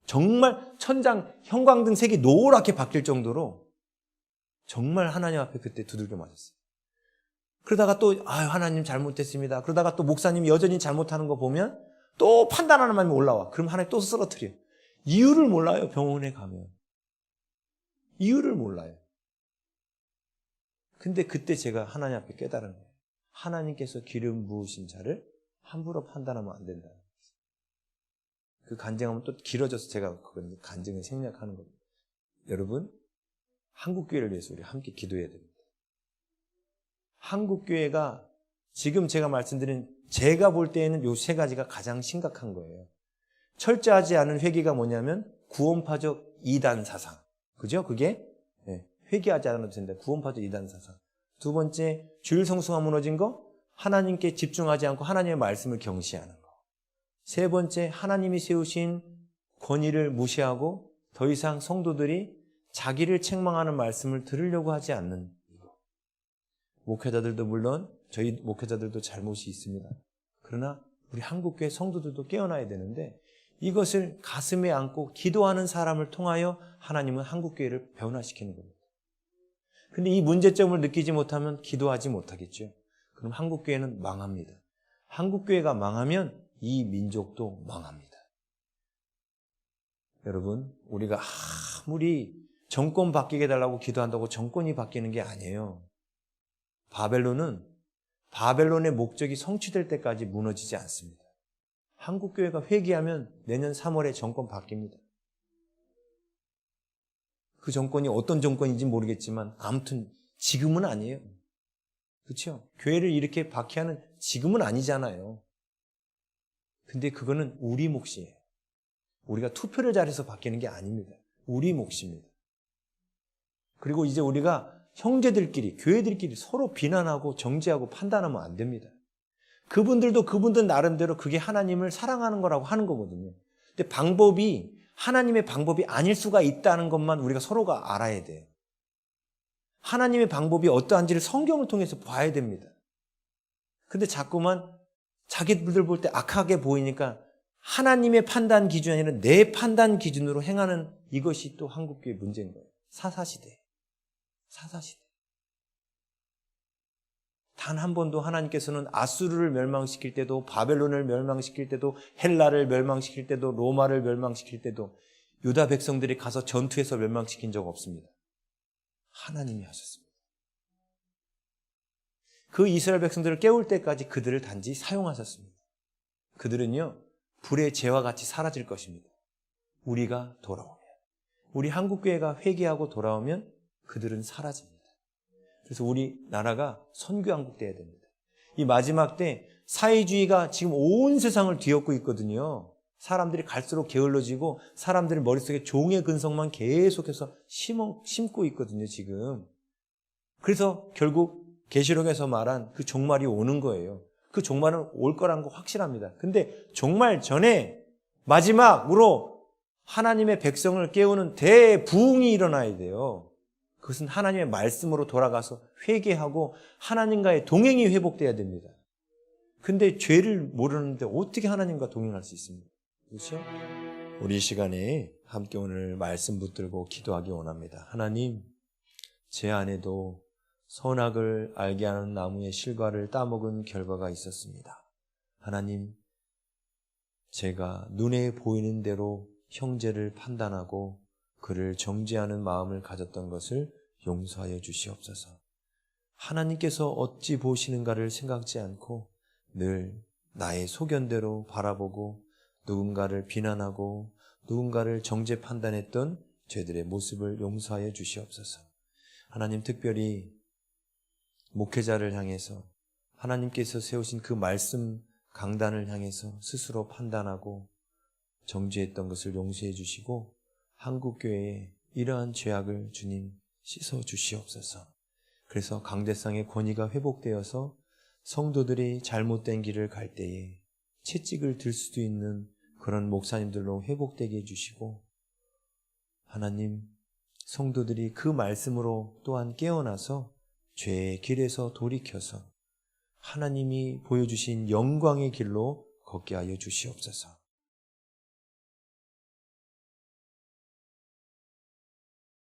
정말 천장 형광등 색이 노랗게 바뀔 정도로 정말 하나님 앞에 그때 두들겨 맞았어요. 그러다가 또 하나님 잘못했습니다. 그러다가 또 목사님이 여전히 잘못하는 거 보면 또 판단하는 마음이 올라와. 그럼 하나님 또 쓰러뜨려. 이유를 몰라요. 병원에 가면. 이유를 몰라요. 근데 그때 제가 하나님 앞에 깨달은 거예요. 하나님께서 기름 부으신 자를 함부로 판단하면 안 된다. 그 간증하면 또 길어져서 제가 그 간증을 생략하는 겁니다. 여러분, 한국교회를 위해서 우리 함께 기도해야 됩니다. 한국교회가 지금 제가 말씀드린 제가 볼 때에는 요 세 가지가 가장 심각한 거예요. 철저하지 않은 회개가 뭐냐면 구원파적 이단 사상. 그죠? 그게 회개하지 않아도 된다. 구원파적 이단 사상. 두 번째, 주일 성수가 무너진 거, 하나님께 집중하지 않고 하나님의 말씀을 경시하는 거. 세 번째, 하나님이 세우신 권위를 무시하고 더 이상 성도들이 자기를 책망하는 말씀을 들으려고 하지 않는 거. 목회자들도 물론 저희 목회자들도 잘못이 있습니다. 그러나 우리 한국교회 성도들도 깨어나야 되는데 이것을 가슴에 안고 기도하는 사람을 통하여 하나님은 한국교회를 변화시키는 겁니다. 근데 이 문제점을 느끼지 못하면 기도하지 못하겠죠. 그럼 한국교회는 망합니다. 한국교회가 망하면 이 민족도 망합니다. 여러분, 우리가 아무리 정권 바뀌게 해달라고 기도한다고 정권이 바뀌는 게 아니에요. 바벨론의 목적이 성취될 때까지 무너지지 않습니다. 한국교회가 회개하면 내년 3월에 정권 바뀝니다. 그 정권이 어떤 정권인지 모르겠지만 아무튼 지금은 아니에요. 그렇죠? 교회를 이렇게 박해하는 지금은 아니잖아요. 근데 그거는 우리 몫이에요. 우리가 투표를 잘해서 바뀌는 게 아닙니다. 우리 몫입니다. 그리고 이제 우리가 형제들끼리, 교회들끼리 서로 비난하고 정죄하고 판단하면 안 됩니다. 그분들도 그분들 나름대로 그게 하나님을 사랑하는 거라고 하는 거거든요. 근데 하나님의 방법이 아닐 수가 있다는 것만 우리가 서로가 알아야 돼요. 하나님의 방법이 어떠한지를 성경을 통해서 봐야 됩니다. 근데 자꾸만 자기들 볼 때 악하게 보이니까 하나님의 판단 기준이 아니라 내 판단 기준으로 행하는 이것이 또 한국교회의 문제인 거예요. 사사시대. 단 한 번도 하나님께서는 아수르를 멸망시킬 때도 바벨론을 멸망시킬 때도 헬라를 멸망시킬 때도 로마를 멸망시킬 때도 유다 백성들이 가서 전투해서 멸망시킨 적 없습니다. 하나님이 하셨습니다. 그 이스라엘 백성들을 깨울 때까지 그들을 단지 사용하셨습니다. 그들은요, 불의 재와 같이 사라질 것입니다. 우리가 돌아오면, 우리 한국교회가 회개하고 돌아오면 그들은 사라집니다. 그래서 우리나라가 선교한국 돼야 됩니다. 이 마지막 때 사회주의가 지금 온 세상을 뒤엎고 있거든요. 사람들이 갈수록 게을러지고 사람들의 머릿속에 종의 근성만 계속해서 심고 있거든요, 지금. 그래서 결국 계시록에서 말한 그 종말이 오는 거예요. 그 종말은 올 거라는 거 확실합니다. 근데 종말 전에 마지막으로 하나님의 백성을 깨우는 대부흥이 일어나야 돼요. 그것은 하나님의 말씀으로 돌아가서 회개하고 하나님과의 동행이 회복돼야 됩니다. 근데 죄를 모르는데 어떻게 하나님과 동행할 수 있습니까? 그렇죠? 우리 이 시간에 함께 오늘 말씀 붙들고 기도하기 원합니다. 하나님, 제 안에도 선악을 알게 하는 나무의 실과를 따먹은 결과가 있었습니다. 하나님, 제가 눈에 보이는 대로 형제를 판단하고 그를 정죄하는 마음을 가졌던 것을 용서하여 주시옵소서. 하나님께서 어찌 보시는가를 생각지 않고 늘 나의 소견대로 바라보고 누군가를 비난하고 누군가를 정죄 판단했던 죄들의 모습을 용서하여 주시옵소서. 하나님, 특별히 목회자를 향해서 하나님께서 세우신 그 말씀 강단을 향해서 스스로 판단하고 정죄했던 것을 용서해 주시고 한국교회에 이러한 죄악을 주님 씻어 주시옵소서. 그래서 강대상의 권위가 회복되어서 성도들이 잘못된 길을 갈 때에 채찍을 들 수도 있는 그런 목사님들로 회복되게 해주시고, 하나님, 성도들이 그 말씀으로 또한 깨어나서 죄의 길에서 돌이켜서 하나님이 보여주신 영광의 길로 걷게 하여 주시옵소서.